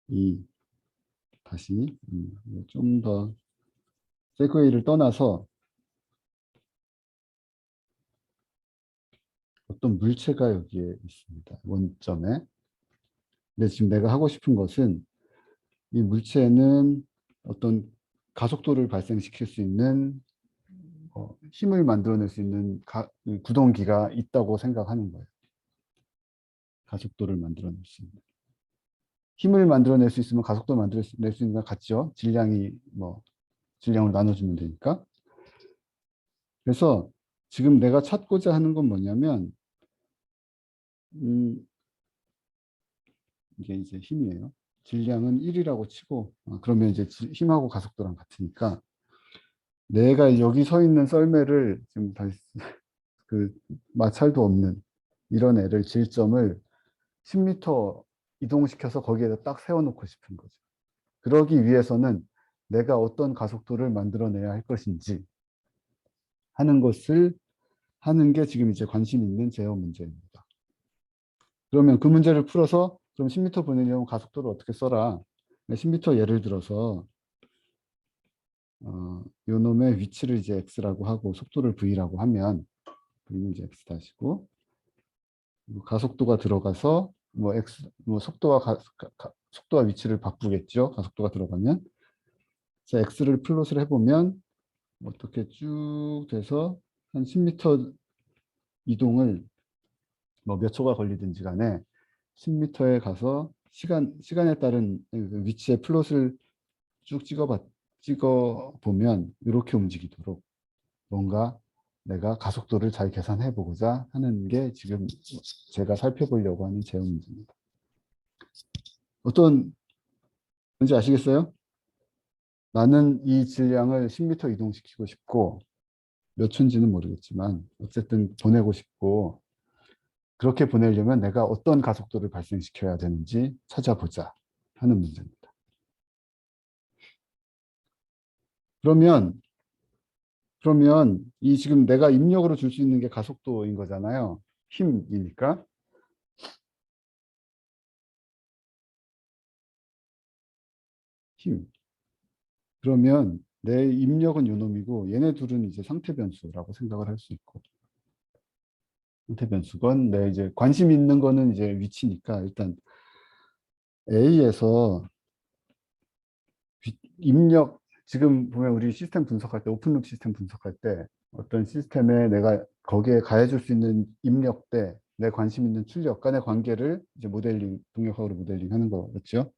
이 다시 좀 더 세그웨이를 떠나서 어떤 물체가 여기에 있습니다. 원점에. 근데 지금 내가 하고 싶은 것은 이 물체는 어떤 가속도를 발생시킬 수 있는 힘을 만들어낼 수 있는 구동기가 있다고 생각하는 거예요. 가속도를 만들어낼 수 있는. 힘을 만들어낼 수 있으면 가속도를 만들어낼 수 있는 건 같죠. 질량을 나눠주면 되니까. 그래서 지금 내가 찾고자 하는 건 뭐냐면, 음, 이게 이제 힘이에요. 질량은 1이라고 치고, 그러면 이제 힘하고 가속도랑 같으니까, 내가 여기 서 있는 썰매를 지금 다시 그 마찰도 없는 이런 애를 질점을 10m 이동시켜서 거기에다 딱 세워놓고 싶은 거죠. 그러기 위해서는 내가 어떤 가속도를 만들어내야 할 것인지 하는 것을 하는 게 지금 이제 관심 있는 제어 문제입니다. 그러면 그 문제를 풀어서 그럼 10m 보내려면 가속도를 어떻게 써라. 10m 예를 들어서 요 놈의 위치를 이제 x라고 하고 속도를 v라고 하면 v는 이제 x 다시고 가속도가 들어가서 뭐 x 속도와 속도와 위치를 바꾸겠죠. 가속도가 들어가면 자 x를 플롯을 해보면 어떻게 쭉 돼서 한 10m 이동을 뭐 몇 초가 걸리든지 간에 10m에 가서 시간에 따른 위치의 플롯을 쭉 찍어 보면 이렇게 움직이도록 뭔가 내가 가속도를 잘 계산해 보고자 하는 게 지금 제가 살펴보려고 하는 제어 문제입니다. 어떤 뭔지 아시겠어요? 나는 이 질량을 10m 이동시키고 싶고 몇 초인지는 모르겠지만 어쨌든 보내고 싶고 그렇게 보내려면 내가 어떤 가속도를 발생시켜야 되는지 찾아보자 하는 문제입니다. 그러면 이 지금 내가 입력으로 줄 수 있는 게 가속도인 거잖아요. 힘이니까. 힘. 그러면 내 입력은 요놈이고 얘네 둘은 이제 상태 변수라고 생각을 할 수 있고 상태 변수건 내 이제 관심 있는 거는 이제 위치니까 일단 A에서 입력 지금 보면 우리 시스템 분석할 때 오픈룩 시스템 분석할 때 어떤 시스템에 내가 거기에 가해줄 수 있는 입력대 내 관심 있는 출력 간의 관계를 이제 동력학으로 모델링 하는 거였죠.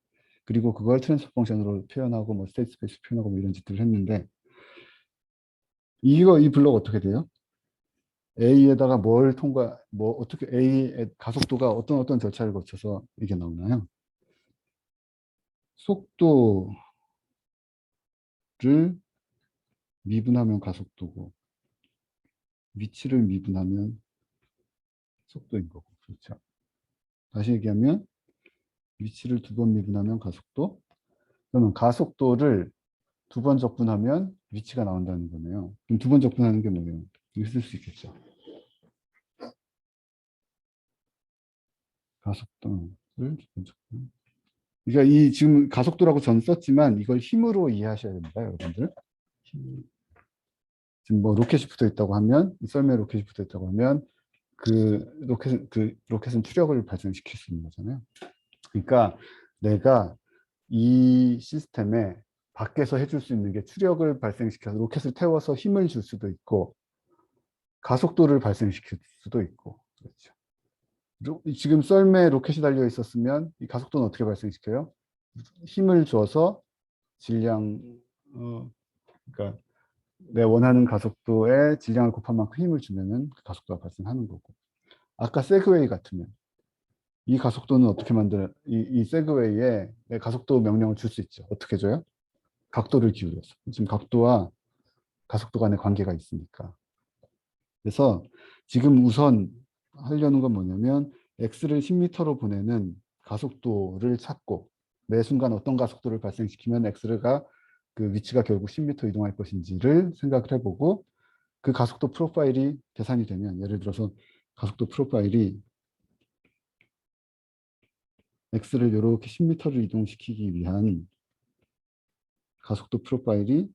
그리고 그걸 트랜스퍼 펑션으로 표현하고 뭐 스테이트 스페이스 표현하고 뭐 이런 짓들을 했는데 이 블록 어떻게 돼요? A에다가 어떻게 A의 가속도가 어떤 절차를 거쳐서 이게 나오나요? 속도를 미분하면 가속도고 위치를 미분하면 속도인 거고. 그렇죠. 다시 얘기하면 위치를 2번 미분하면 가속도. 그러면 가속도를 2번 적분하면 위치가 나온다는 거네요. 그럼 2번 적분하는 게 뭐예요? 이거 쓸 수 있겠죠. 가속도를 2번 적분. 그러니까 이 지금 가속도라고 전 썼지만 이걸 힘으로 이해하셔야 됩니다, 여러분들. 지금 뭐 로켓이 붙어 있다고 하면 이 썰매에 로켓이 붙어 있다고 하면 그 로켓은 추력을 발생시킬 수 있는 거잖아요. 그러니까 내가 이 시스템에 밖에서 해줄 수 있는 게 추력을 발생시켜서 로켓을 태워서 힘을 줄 수도 있고 가속도를 발생시킬 수도 있고 그렇죠. 지금 썰매에 로켓이 달려 있었으면 이 가속도는 어떻게 발생시켜요? 힘을 줘서 질량 그러니까 내 원하는 가속도에 질량을 곱한 만큼 힘을 주면은 그 가속도가 발생하는 거고 아까 세그웨이 같으면 이 가속도는 어떻게 이 세그웨이에 내 가속도 명령을 줄 수 있죠. 어떻게 줘요? 각도를 기울여서. 지금 각도와 가속도 간의 관계가 있으니까. 그래서 지금 우선 하려는 건 뭐냐면 x를 10m로 보내는 가속도를 찾고 매 순간 어떤 가속도를 발생시키면 x가 그 위치가 결국 10m 이동할 것인지를 생각을 해보고 그 가속도 프로파일이 계산이 되면 예를 들어서 가속도 프로파일이 x를 이렇게 10m를 이동시키기 위한 가속도 프로파일이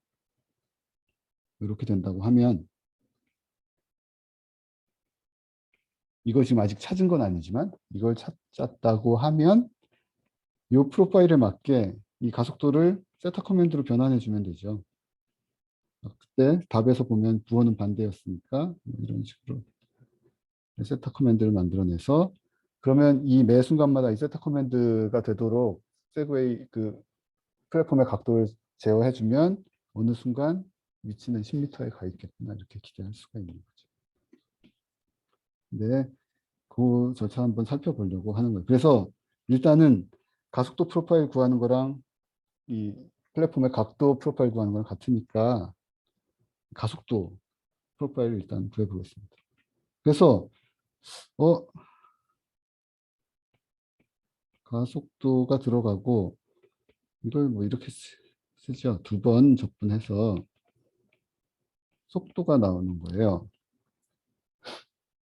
이렇게 된다고 하면 이걸 지금 아직 찾은 건 아니지만 이걸 찾았다고 하면 이 프로파일에 맞게 이 가속도를 세타 커맨드로 변환해 주면 되죠. 그때 답에서 보면 부호는 반대였으니까 뭐 이런 식으로 세타 커맨드를 만들어내서 그러면 이 매 순간마다 이 세타 커맨드가 되도록 세그웨이 그 플랫폼의 각도를 제어해주면 어느 순간 위치는 10m에 가 있겠구나 이렇게 기대할 수가 있는 거죠. 네, 그 절차 한번 살펴보려고 하는 거예요. 그래서 일단은 가속도 프로파일 구하는 거랑 이 플랫폼의 각도 프로파일 구하는 거랑 같으니까 가속도 프로파일을 일단 구해보겠습니다. 그래서 가속도가 들어가고 이걸 뭐 이렇게 쓰죠. 두 번 적분해서 속도가 나오는 거예요.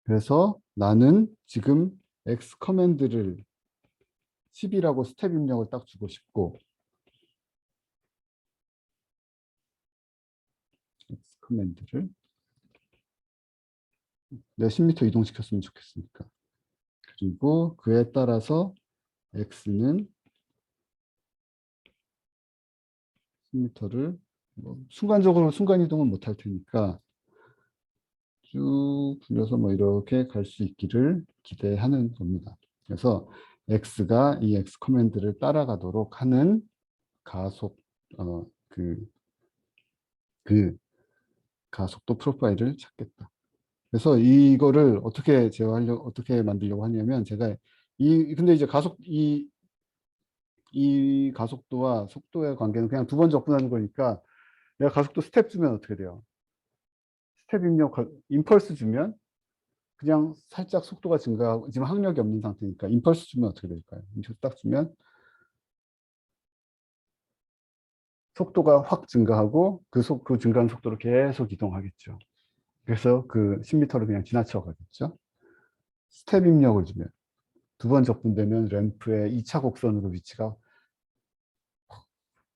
그래서 나는 지금 X 커맨드를 10이라고 스텝 입력을 딱 주고 싶고 X 커맨드를 내가 10m 이동시켰으면 좋겠으니까. 그리고 그에 따라서 X는 10m를 뭐 순간적으로 순간이동은 못할 테니까 쭉 굴려서 뭐 이렇게 갈 수 있기를 기대하는 겁니다. 그래서 X가 이 X 커맨드를 따라가도록 하는 가속 그 가속도 프로파일을 찾겠다. 그래서 이거를 어떻게 제어하려고 어떻게 만들려고 하냐면 제가 근데 이제 이 가속도와 속도의 관계는 그냥 두 번 접근하는 거니까 내가 가속도 스텝 주면 어떻게 돼요? 스텝 입력 임펄스 주면 그냥 살짝 속도가 증가하고 지금 항력이 없는 상태니까 임펄스 주면 어떻게 될까요? 임펄스 딱 주면 속도가 확 증가하고 그 증가한 속도로 계속 이동하겠죠. 그래서 그 10m를 그냥 지나쳐 가겠죠. 스텝 입력을 주면 두 번 접근되면 램프의 2차 곡선으로 위치가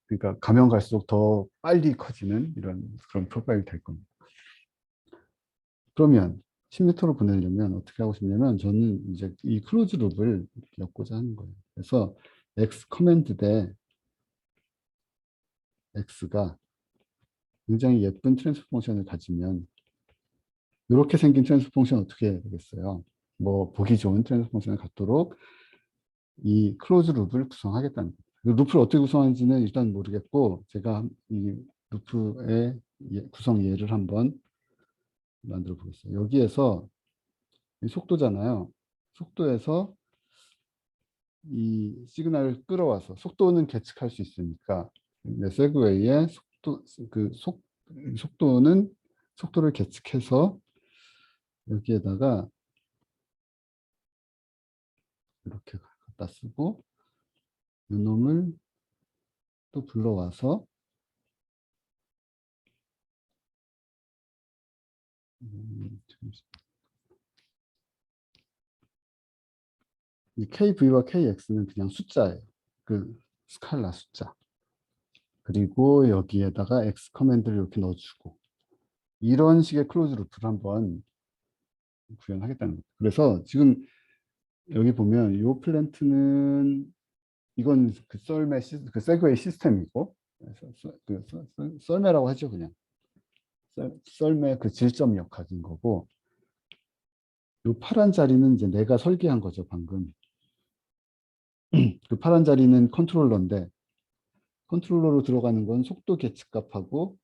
그러니까 가면 갈수록 더 빨리 커지는 이런 그런 프로파일이 될 겁니다. 그러면 10m로 보내려면 어떻게 하고 싶냐면 저는 이제 이 클로즈 룹을 엮고자 하는 거예요. 그래서 X 커맨드 대 X가 굉장히 예쁜 트랜스포 펑션을 가지면 이렇게 생긴 트랜스포 펑션 어떻게 해야 되겠어요? 뭐 보기 좋은 트랜스포 펑션을 갖도록 이 클로즈 룹을 구성하겠다는 거예요. 루프를 어떻게 구성하는지는 일단 모르겠고 제가 이 루프의 구성 예를 한번 만들어 보겠습니다. 여기에서 속도잖아요. 속도에서 이 시그널을 끌어와서 속도는 계측할 수 있으니까 세그웨이의 속도는 속도를 계측해서 여기에다가 이렇게 갖다 쓰고 이놈을 또 불러와서 이 KV와 KX는 그냥 숫자예요. 그 스칼라 숫자. 그리고 여기에다가 X 커맨드를 이렇게 넣어주고 이런 식의 클로즈 루프를 한번 구현하겠다는 거예요. 그래서 지금 여기 보면 이 플랜트는 이건 그 세그웨이 시스템이고 썰매라고 하죠 그냥 썰매 그 질점 역학인 거고 이 파란 자리는 이제 내가 설계한 거죠 방금. 그 파란 자리는 컨트롤러인데 컨트롤러로 들어가는 건 속도 계측값하고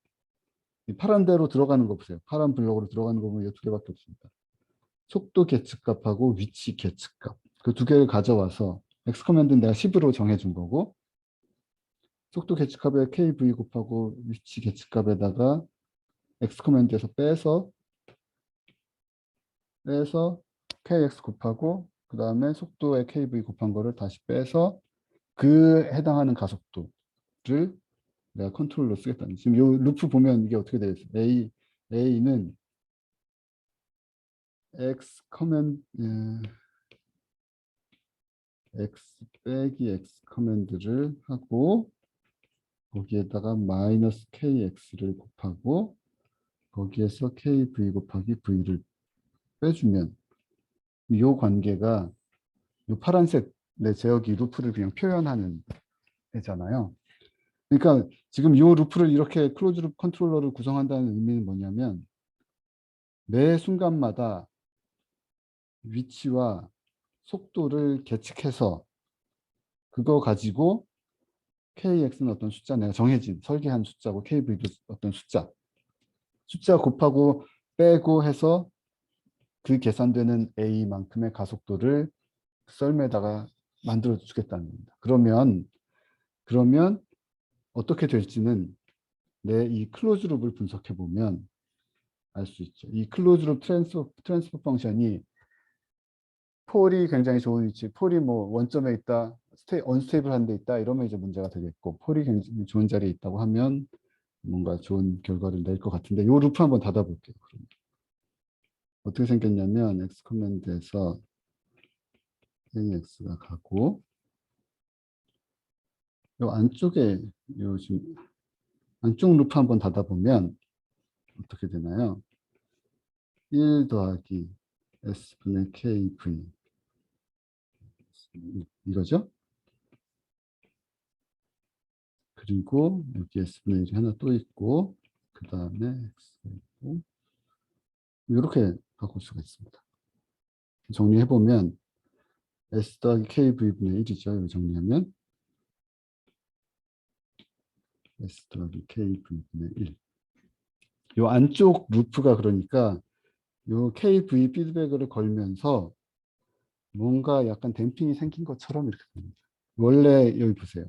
이 파란 대로 들어가는 거 보세요. 파란 블록으로 들어가는 거 보면 이 두 개밖에 없습니다. 속도 계측값하고 위치 계측값 그 두 개를 가져와서 X 커맨드는 내가 10으로 정해준 거고 속도 계측값에 KV 곱하고 위치 계측값에다가 X 커맨드에서 빼서 KX 곱하고 그 다음에 속도에 KV 곱한 거를 다시 빼서 그 해당하는 가속도를 내가 컨트롤로 쓰겠다는 지금 이 루프 보면 이게 어떻게 되어 있어요? A는 X 커맨드 X 빼기 X 커맨드를 하고 거기에다가 마이너스 KX를 곱하고 거기에서 KV 곱하기 V를 빼주면 이 관계가 이 파란색 내 제어기 루프를 그냥 표현하는 애잖아요. 그러니까 지금 이 루프를 이렇게 클로즈 루프 컨트롤러를 구성한다는 의미는 뭐냐면 매 순간마다 위치와 속도를 계측해서 그거 가지고 KX는 어떤 숫자, 내가 정해진 설계한 숫자고 KV도 어떤 숫자 곱하고 빼고 해서 그 계산되는 A만큼의 가속도를 썰매에다가 만들어 주겠다는 겁니다. 그러면 어떻게 될지는 내 이 클로즈 룹을 분석해 보면 알 수 있죠. 이 클로즈 룹 트랜스퍼 펑션이 폴이 굉장히 좋은 위치, 폴이 뭐 원점에 있다, 언스테이블한 데 있다 이러면 이제 문제가 되겠고, 폴이 굉장히 좋은 자리에 있다고 하면 뭔가 좋은 결과를 낼 것 같은데, 이 루프 한번 닫아볼게요. 그럼 어떻게 생겼냐면 X 커맨드에서 AX가 가고, 요 안쪽에 요 지금 안쪽 루프 한번 닫아보면 어떻게 되나요? 1 더하기 S분의 KV 이거죠? 그리고 여기 S분의 1이 하나 또 있고, 그 다음에 X가 있고, 이렇게 바꿀 수가 있습니다. 정리해보면 S 더하기 KV분의 1이죠. 이거 정리하면 S 더하기 KV분의 1. 이 안쪽 루프가 그러니까 이 KV 피드백을 걸면서 뭔가 약간 댐핑이 생긴 것처럼 이렇게 됩니다. 원래 여기 보세요.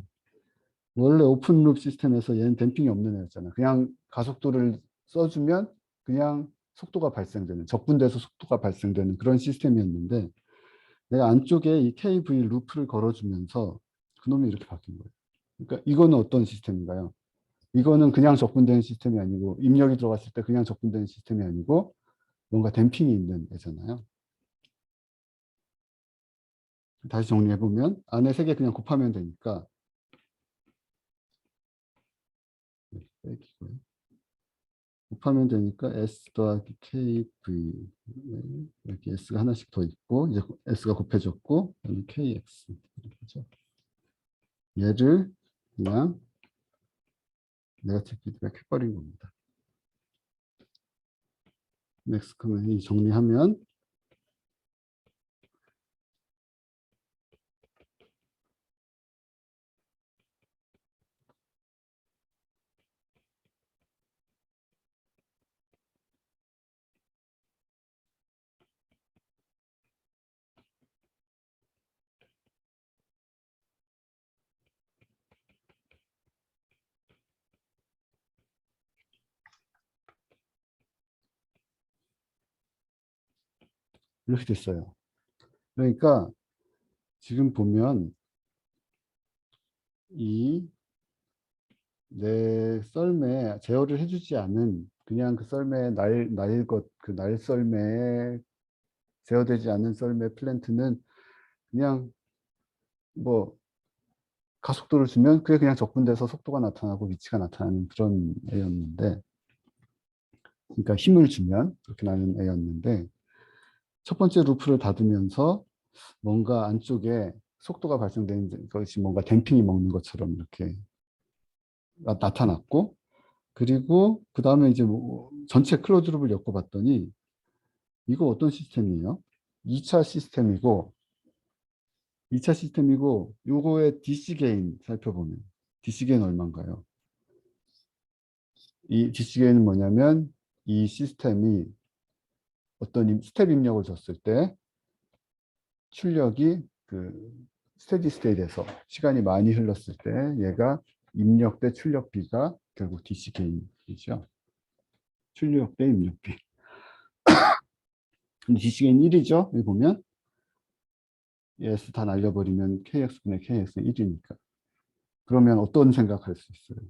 원래 오픈 룹 시스템에서 얘는 댐핑이 없는 애였잖아. 그냥 가속도를 써주면 그냥 속도가 발생되는, 적분돼서 속도가 발생되는 그런 시스템이었는데, 내가 안쪽에 이 KV 루프를 걸어주면서 그놈이 이렇게 바뀐 거예요. 그러니까 이거는 어떤 시스템인가요? 이거는 그냥 적분되는 시스템이 아니고, 입력이 들어갔을 때 그냥 적분되는 시스템이 아니고 뭔가 댐핑이 있는 애잖아요. 다시 정리해보면 안에 세 개 그냥 곱하면 되니까, 빼기고요. 곱하면 되니까 S 더하기 KV, 여기 S가 하나씩 더 있고, 이제 S가 곱해졌고, 여기 KX 이렇게죠. 얘를 그냥 네거티브 피드백 해버린 겁니다. 맥스 커맨드 정리하면 이렇게 됐어요. 그러니까 지금 보면 이 내 썰매 제어를 해주지 않은, 그냥 그 썰매 그 날썰매에 제어되지 않은 썰매 플랜트는 그냥 뭐 가속도를 주면 그게 그냥 적분돼서 속도가 나타나고 위치가 나타나는 그런 애였는데, 그러니까 힘을 주면 그렇게 나는 애였는데, 첫 번째 루프를 닫으면서 뭔가 안쪽에 속도가 발생되는 것이 뭔가 댐핑이 먹는 것처럼 이렇게 나타났고, 그리고 그 다음에 이제 뭐 전체 클로즈 룹을 엮어봤더니 이거 어떤 시스템이에요? 2차 시스템이고, 2차 시스템이고, 요거의 DC 게인 살펴보면 DC 게인 얼마인가요? 이 DC 게인은 뭐냐면 이 시스템이 어떤 스텝 입력을 줬을 때 출력이 그 스테디 스테이트에서 시간이 많이 흘렀을 때 얘가 입력대 출력비가 결국 DC 게인이죠. 출력대 입력비. 근데 DC 게인 1이죠. 여기 보면 S 다 날려버리면 KX분의 KX는 1이니까. 그러면 어떤 생각할 수 있어요?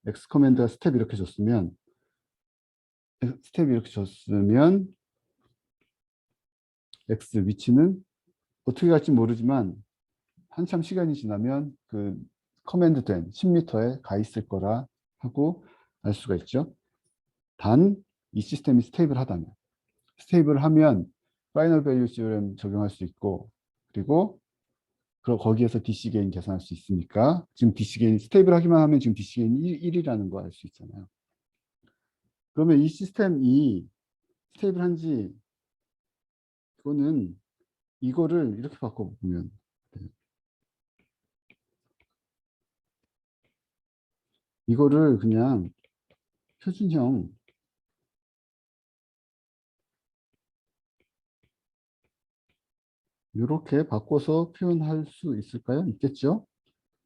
X 커맨드가 스텝이 이렇게 줬으면 X 위치는 어떻게 갈지 모르지만 한참 시간이 지나면 그 커맨드 된 10m에 가 있을 거라 하고 알 수가 있죠. 단 이 시스템이 스테이블하면 파이널 밸류 시오렘 적용할 수 있고, 그리고 거기에서 DC 게인 계산할 수 있으니까 지금 DC 게인 스테이블하기만 하면 지금 DC 게인 1이라는 거 알 수 있잖아요. 그러면 이 시스템이 스테이블한지, 그거는 이거를 이렇게 바꿔보면 돼요. 이거를 그냥 표준형 이렇게 바꿔서 표현할 수 있을까요? 있겠죠?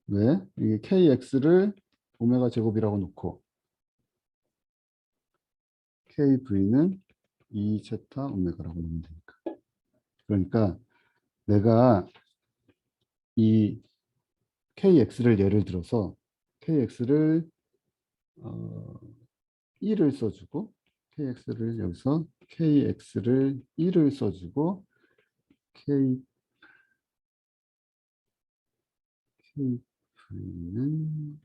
왜? 이게 kx를 오메가 제곱이라고 놓고 kv는 2제타 오메가라고 놓으면 되니까. 그러니까 내가 이 kx를 예를 들어서 kx를 1을 써주고 kx를 여기서 kx를 1을 써주고 k kv는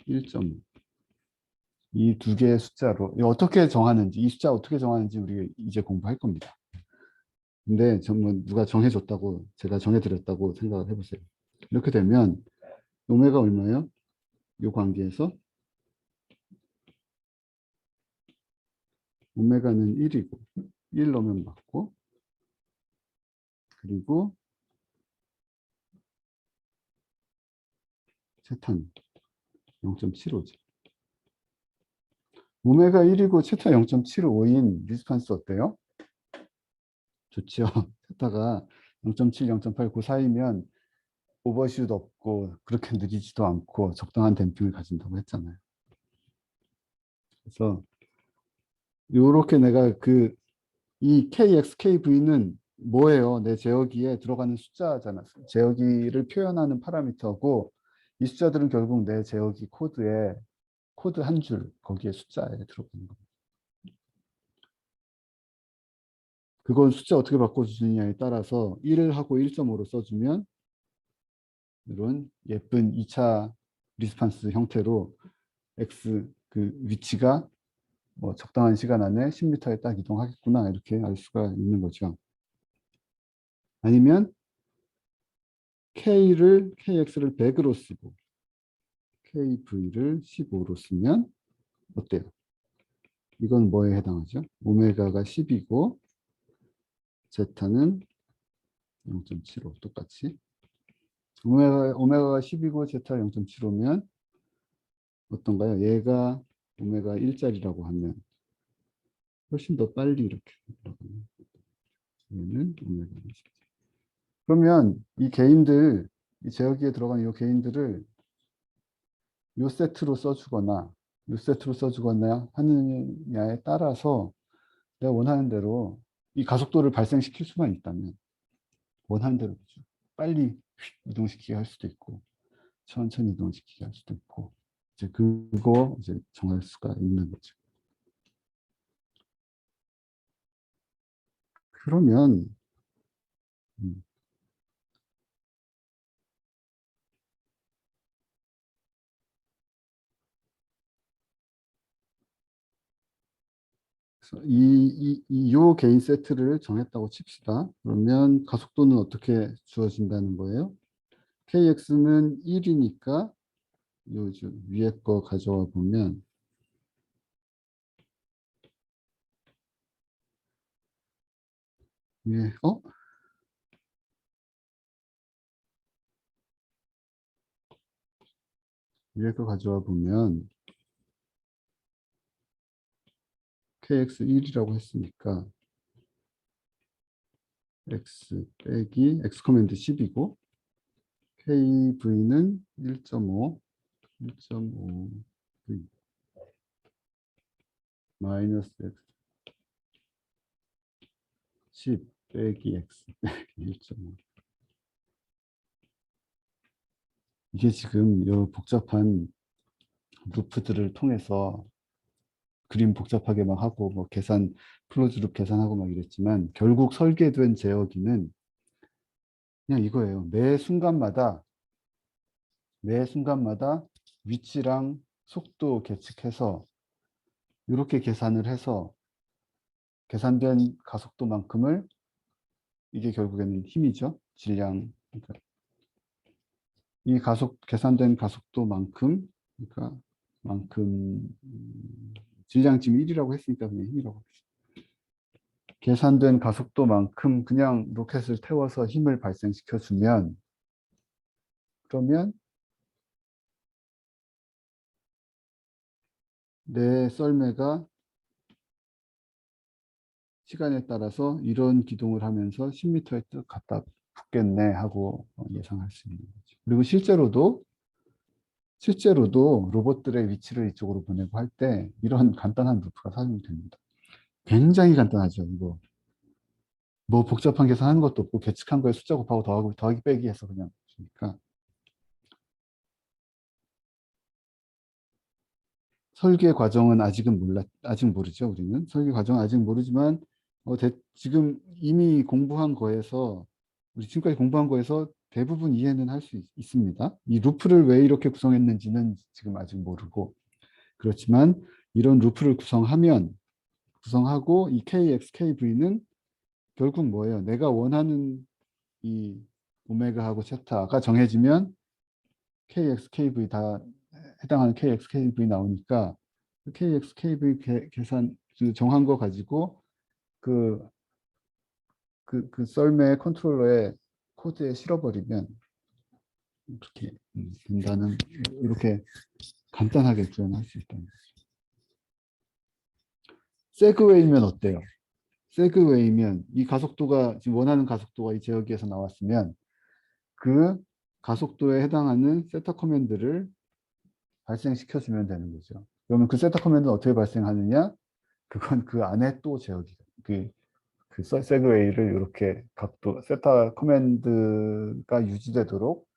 1.5 이 두 개의 숫자로 어떻게 정하는지 이 숫자 어떻게 정하는지 우리 이제 공부할 겁니다. 근데 정말 누가 정해줬다고 제가 정해드렸다고 생각을 해보세요. 이렇게 되면 오메가 얼마예요? 이 관계에서 오메가는 1이고 1 넣으면 맞고 그리고 세타는 0.75죠. 오메가 1이고 세타 0.75인 리스판스 어때요? 좋죠. 세타가 0.7, 0.8, 그 사이면 오버슛 없고 그렇게 느리지도 않고 적당한 댐핑을 가진다고 했잖아요. 그래서 이렇게 내가 이 KX, KV는 뭐예요? 내 제어기에 들어가는 숫자잖아. 제어기를 표현하는 파라미터고 이 숫자들은 결국 내 제어기 코드에 코드 한 줄 거기에 숫자에 들어가는 겁니다. 그걸 숫자 어떻게 바꿔주느냐에 따라서 1을 하고 1.5로 써주면 이런 예쁜 2차 리스판스 형태로 X 위치가 뭐 적당한 시간 안에 10m에 딱 이동하겠구나 이렇게 알 수가 있는 거죠. 아니면 KX를 100으로 쓰고 KV를 15로 쓰면 어때요? 이건 뭐에 해당하죠? 오메가가 10이고 제타는 0.75 똑같이 오메가가 10이고 제타 0.75면 어떤가요? 얘가 오메가 1짜리라고 하면 훨씬 더 빨리 이렇게 들어가는 얘는 오메가 10. 그러면 이 개인들 이 제어기에 들어가는 이 개인들을 요 세트로 써주거나 요 세트로 써주거나 하느냐에 따라서 내가 원하는 대로 이 가속도를 발생시킬 수만 있다면 원하는 대로 빨리 이동시키게 할 수도 있고 천천히 이동시키게 할 수도 있고 이제 그거 이제 정할 수가 있는 거죠. 그러면 음, 그래서 요 개인 세트를 정했다고 칩시다. 그러면 가속도는 어떻게 주어진다는 거예요? KX는 1이니까 요 위에 거 가져와 보면 예, 위에 거 가져와 보면 KX 1이라고 했으니까 X 빼기 X 커맨드 10이고 KV는 1.5 V 마이너스 X 10 빼기 X 빼기 1.5 이게 지금 이 복잡한 루프들을 통해서 그림 복잡하게 막 하고 뭐 계산 클로즈룹 계산하고 막 이랬지만 결국 설계된 제어기는 그냥 이거예요. 매 순간마다 위치랑 속도 계측해서 이렇게 계산을 해서 계산된 가속도만큼을 이게 결국에는 힘이죠. 질량. 그러니까 이 계산된 가속도만큼 그러니까 만큼 질량 지금 1이라고 했으니까 그냥 힘이라고 합시다. 계산된 가속도만큼 그냥 로켓을 태워서 힘을 발생시켜 주면 그러면 내 썰매가 시간에 따라서 이런 기동을 하면서 10m에 딱 갖다 붙겠네 하고 예상할 수 있는 거죠. 그리고 실제로도 로봇들의 위치를 이쪽으로 보내고 할 때 이런 간단한 루프가 사용이 됩니다. 굉장히 간단하죠. 이거 뭐 복잡한 계산하는 것도 없고 계측한 거에 숫자 곱하고 더하고 더하기 빼기 해서 그냥 주니까. 설계 과정은 아직 모르죠. 우리는 설계 과정은 아직 모르지만 지금 이미 공부한 거에서 우리 지금까지 공부한 거에서 대부분 이해는 할 수 있습니다. 이 루프를 왜 이렇게 구성했는지는 지금 아직 모르고, 그렇지만 이런 루프를 구성하고 이 KXKV는 결국 뭐예요? 내가 원하는 이 오메가하고 제타가 정해지면 KXKV 다 해당하는 KXKV 나오니까 그 KXKV 계산 그 정한 거 가지고 그, 그 썰매 컨트롤러에 코드에 실어버리면 이렇게 된다는, 이렇게 간단하게 구현할 수 있다는 거죠. 세그웨이면 어때요? 세그웨이면 이 가속도가 지금 원하는 가속도가 이 제어기에서 나왔으면 그 가속도에 해당하는 세터 커맨드를 발생시켜주면 되는 거죠. 그러면 그 세터 커맨드는 어떻게 발생하느냐? 그건 그 안에 또 제어기가 그 세그웨이를 이렇게 각도 세터 커맨드가 유지되도록,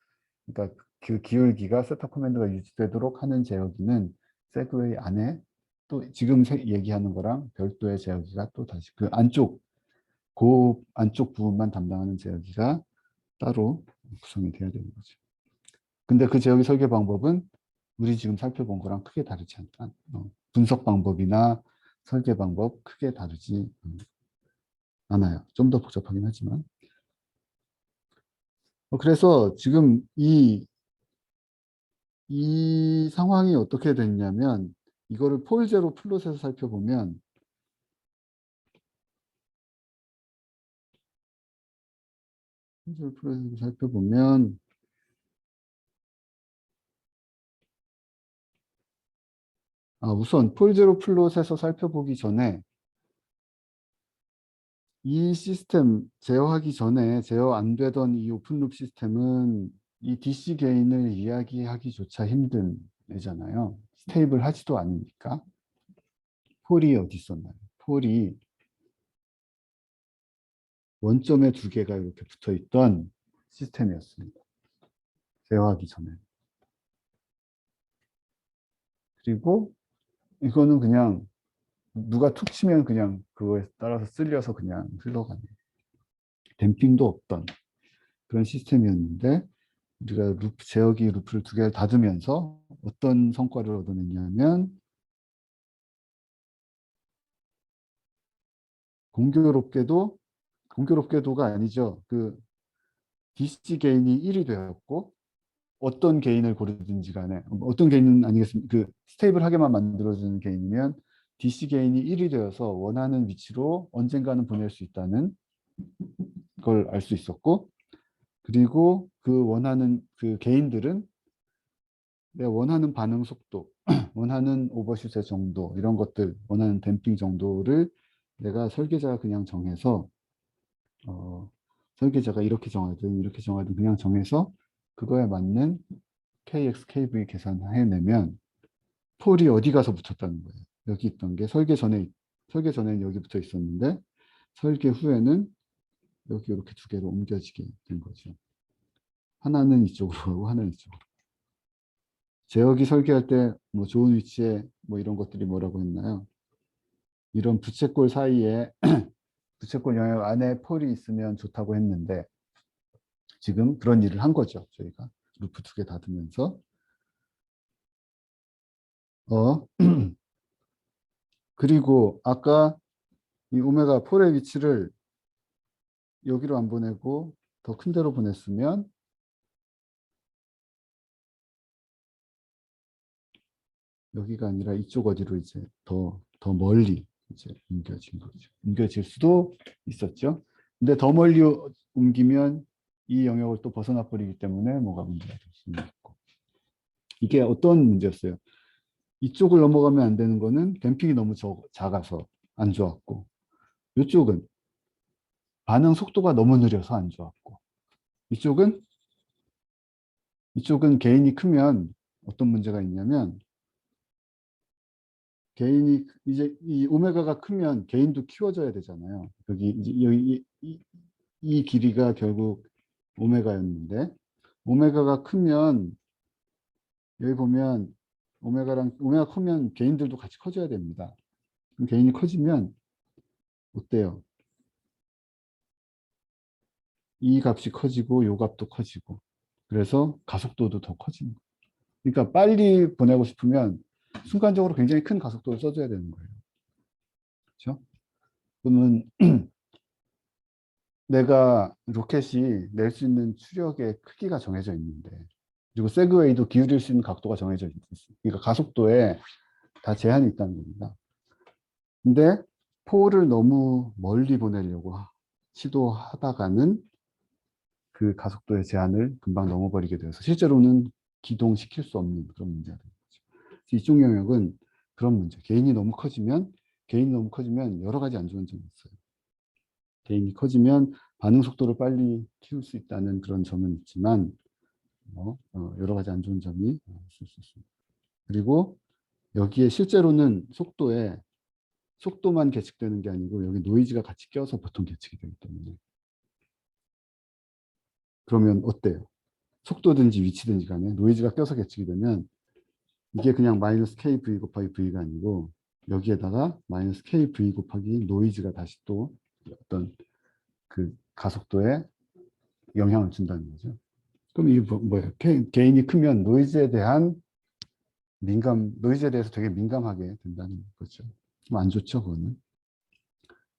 그러니까 그 기울기가 세터 커맨드가 유지되도록 하는 제어기는 세그웨이 안에 또 지금 얘기하는 거랑 별도의 제어기가 또 다시 그 안쪽 부분만 담당하는 제어기가 따로 구성이 돼야 되는 거죠. 근데 그 제어기 설계 방법은 우리 지금 살펴본 거랑 크게 다르지 않다. 분석 방법이나 설계 방법 크게 다르지 않아요. 좀 더 복잡하긴 하지만. 그래서 지금 이 상황이 어떻게 됐냐면, 이거를 폴제로 플롯에서 살펴보면 우선 폴제로 플롯에서 살펴보기 전에 이 시스템 제어하기 전에 제어 안 되던 이 오픈룹 시스템은 이 DC 게인을 이야기하기조차 힘든 애잖아요. 스테이블 하지도 않으니까. 폴이 어디 있었나요? 폴이 원점에 두 개가 이렇게 붙어 있던 시스템이었습니다. 제어하기 전에. 그리고 이거는 그냥 누가 툭 치면 그냥 그거에 따라서 쓸려서 그냥 흘러가는, 댐핑도 없던 그런 시스템이었는데, 우리가 제어기 루프를 두 개를 닫으면서 어떤 성과를 얻어냈냐면, 공교롭게도가 아니죠. 그 DC 게인이 1이 되었고, 어떤 게인을 고르든지 간에 어떤 게인은 아니겠습니까? 그 스테이블하게만 만들어주는 게인이면 DC 게인이 1이 되어서 원하는 위치로 언젠가는 보낼 수 있다는 걸 알 수 있었고, 그리고 그 원하는 그 게인들은 내가 원하는 반응 속도, 원하는 오버슛의 정도, 이런 것들, 원하는 댐핑 정도를 내가 설계자가 그냥 정해서 설계자가 이렇게 정하든 그냥 정해서 그거에 맞는 KX, KV 계산해내면 폴이 어디 가서 붙었다는 거예요. 여기 있던 게 설계 전에는 여기 붙어 있었는데 설계 후에는 여기 이렇게 두 개로 옮겨지게 된 거죠. 하나는 이쪽으로 가고 하나는 이쪽으로. 제어기 설계할 때 뭐 좋은 위치에 뭐 이런 것들이 뭐라고 했나요? 이런 부채꼴 사이에 부채꼴 영역 안에 폴이 있으면 좋다고 했는데, 지금 그런 일을 한 거죠. 저희가 루프 두 개 닫으면서 그리고 아까 이 오메가 폴의 위치를 여기로 안 보내고 더 큰 데로 보냈으면 여기가 아니라 이쪽 어디로 이제 더 멀리 이제 옮겨진 거죠. 옮겨질 수도 있었죠. 근데 더 멀리 옮기면 이 영역을 또 벗어나 버리기 때문에 뭐가 문제가 될 수는 있고. 이게 어떤 문제였어요? 이쪽을 넘어가면 안 되는 거는 댐핑이 너무 작아서 안 좋았고, 이쪽은 반응 속도가 너무 느려서 안 좋았고, 이쪽은 게인이 크면 어떤 문제가 있냐면, 게인이 이제 이 오메가가 크면 게인도 키워져야 되잖아요. 여기 이제 여기 이 길이가 결국 오메가였는데, 오메가가 크면 여기 보면 오메가 크면 게인들도 같이 커져야 됩니다. 그럼 게인이 커지면 어때요? 이 값이 커지고 요 값도 커지고, 그래서 가속도도 더 커지는 거예요. 그러니까 빨리 보내고 싶으면 순간적으로 굉장히 큰 가속도를 써줘야 되는 거예요. 그렇죠? 그러면 내가 로켓이 낼 수 있는 추력의 크기가 정해져 있는데, 그리고 세그웨이도 기울일 수 있는 각도가 정해져 있어요. 그러니까 가속도에 다 제한이 있다는 겁니다. 근데 포를 너무 멀리 보내려고 시도하다가는 그 가속도의 제한을 금방 넘어버리게 되어서 실제로는 기동시킬 수 없는 그런 문제가 되는 거죠. 이쪽 영역은 그런 문제. 개인이 너무 커지면 여러 가지 안 좋은 점이 있어요. 개인이 커지면 반응 속도를 빨리 키울 수 있다는 그런 점은 있지만, 여러 가지 안 좋은 점이 있을 수 있습니다. 그리고 여기에 실제로는 속도만 계측되는 게 아니고 여기 노이즈가 같이 껴서 보통 계측이 되기 때문에, 그러면 어때요? 속도든지 위치든지 간에 노이즈가 껴서 계측이 되면 이게 그냥 마이너스 KV 곱하기 V가 아니고 여기에다가 마이너스 KV 곱하기 노이즈가 다시 또 어떤 그 가속도에 영향을 준다는 거죠. 그럼 이게 뭐예요? 개인이 크면 노이즈에 대해서 되게 민감하게 된다는 거죠. 좀 안 좋죠, 그거는.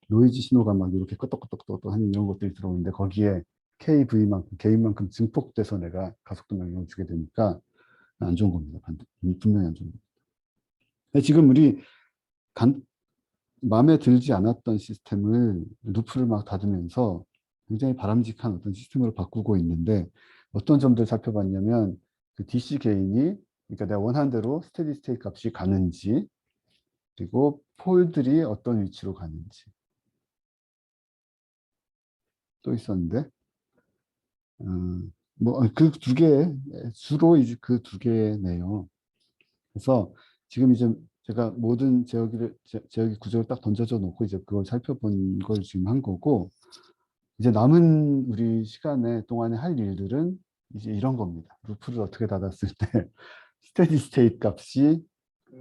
노이즈 신호가 막 이렇게 끄떡끄떡끄떡 하는 이런 것들이 들어오는데 거기에 KV만큼, 개인만큼 증폭돼서 내가 가속도 영향을 주게 되니까 안 좋은 겁니다. 분명히 안 좋은 겁니다. 지금 우리 마음에 들지 않았던 시스템을 루프를 막 닫으면서 굉장히 바람직한 어떤 시스템으로 바꾸고 있는데, 어떤 점들을 살펴봤냐면 그 DC 게인이, 그러니까 내가 원하는 대로 스테디 스테이트 값이 가는지, 그리고 폴들이 어떤 위치로 가는지 또 있었는데, 뭐 그 두 개, 주로 이제 그 두 개네요. 그래서 지금 이제 제가 모든 제어기 구조를 딱 던져져 놓고 이제 그걸 살펴본 걸 지금 한 거고, 이제 남은 우리 시간에 동안에 할 일들은 이제 이런 겁니다. 루프를 어떻게 닫았을 때 스테디 스테이트 값이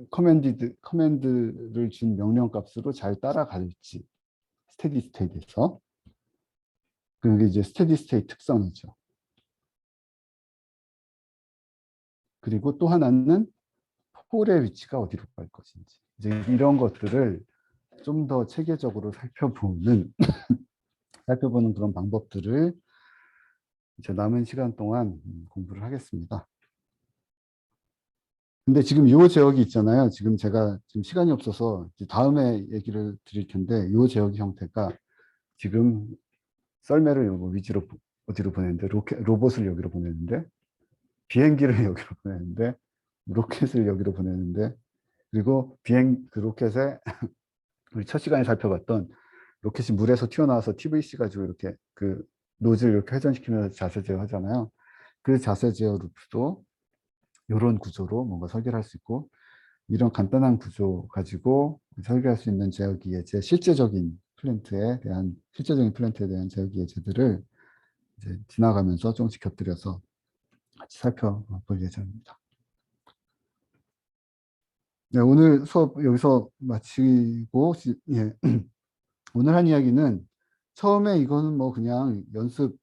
커맨드를 준 명령 값으로 잘 따라갈지, 스테디 스테이트에서. 그게 이제 스테디 스테이트 특성이죠. 그리고 또 하나는 폴의 위치가 어디로 갈 것인지. 이제 이런 것들을 좀 더 체계적으로 살펴보는 그런 방법들을 이제 남은 시간 동안 공부를 하겠습니다. 근데 지금 요 제어기 있잖아요. 제가 지금 시간이 없어서 다음에 얘기를 드릴 텐데, 요 제어기 형태가 지금 썰매를 위주로 어디로 보내는데, 로봇을 여기로 보내는데, 비행기를 여기로 보내는데, 로켓을 여기로 보내는데, 그리고 그 로켓에 우리 첫 시간에 살펴봤던 로켓이 물에서 튀어나와서 TVC 가지고 이렇게 그 노즐 이렇게 회전시키면서 자세 제어 하잖아요. 그 자세 제어 루프도 이런 구조로 뭔가 설계를 할 수 있고, 이런 간단한 구조 가지고 설계할 수 있는 제어기 예제, 실제적인 플랜트에 대한 제어기 예제들을 이제 지나가면서 조금씩 곁들여서 같이 살펴볼 예정입니다. 네, 오늘 수업 여기서 마치고, 예. 오늘 한 이야기는 처음에 이거는 뭐 그냥 연습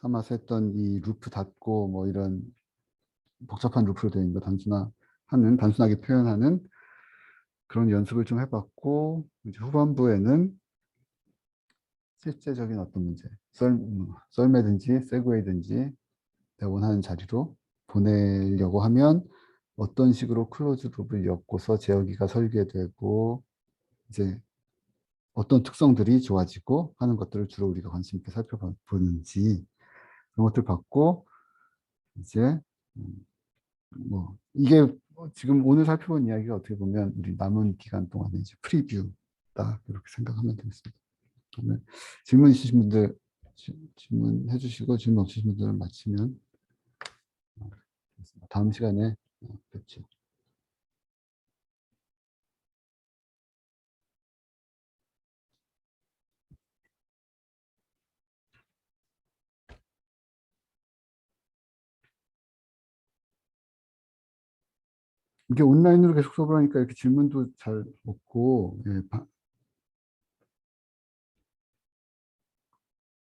삼아서 했던 이 루프 닫고 뭐 이런 복잡한 루프로 되어 있는 거 단순하게 표현하는 그런 연습을 좀 해봤고, 이제 후반부에는 실제적인 어떤 문제, 썰매든지 세그웨이든지 내가 원하는 자리로 보내려고 하면 어떤 식으로 클로즈 룹을 엮고서 제어기가 설계되고, 이제 어떤 특성들이 좋아지고 하는 것들을 주로 우리가 관심 있게 살펴보는지, 그런 것들 봤고, 이제 뭐 이게 지금 오늘 살펴본 이야기가 어떻게 보면 우리 남은 기간 동안에 이제 프리뷰다 이렇게 생각하면 되겠습니다. 그러면 질문 있으신 분들 질문해 주시고 질문 없으신 분들은 마치면 다음 시간에 뵙죠. 이게 온라인으로 계속 수업을 하니까 이렇게 질문도 잘 없고, 예,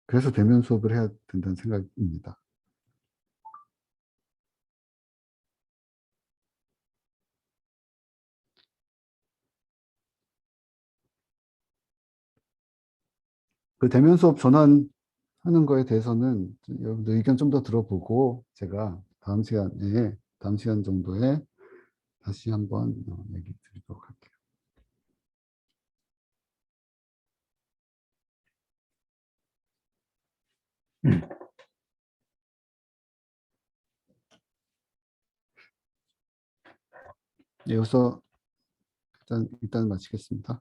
그래서 대면 수업을 해야 된다는 생각입니다. 그 대면 수업 전환하는 거에 대해서는 여러분들 의견 좀 더 들어보고 제가 다음 시간 정도에 다시 한번 얘기 드리도록 할게요. 네, 여기서 일단 마치겠습니다.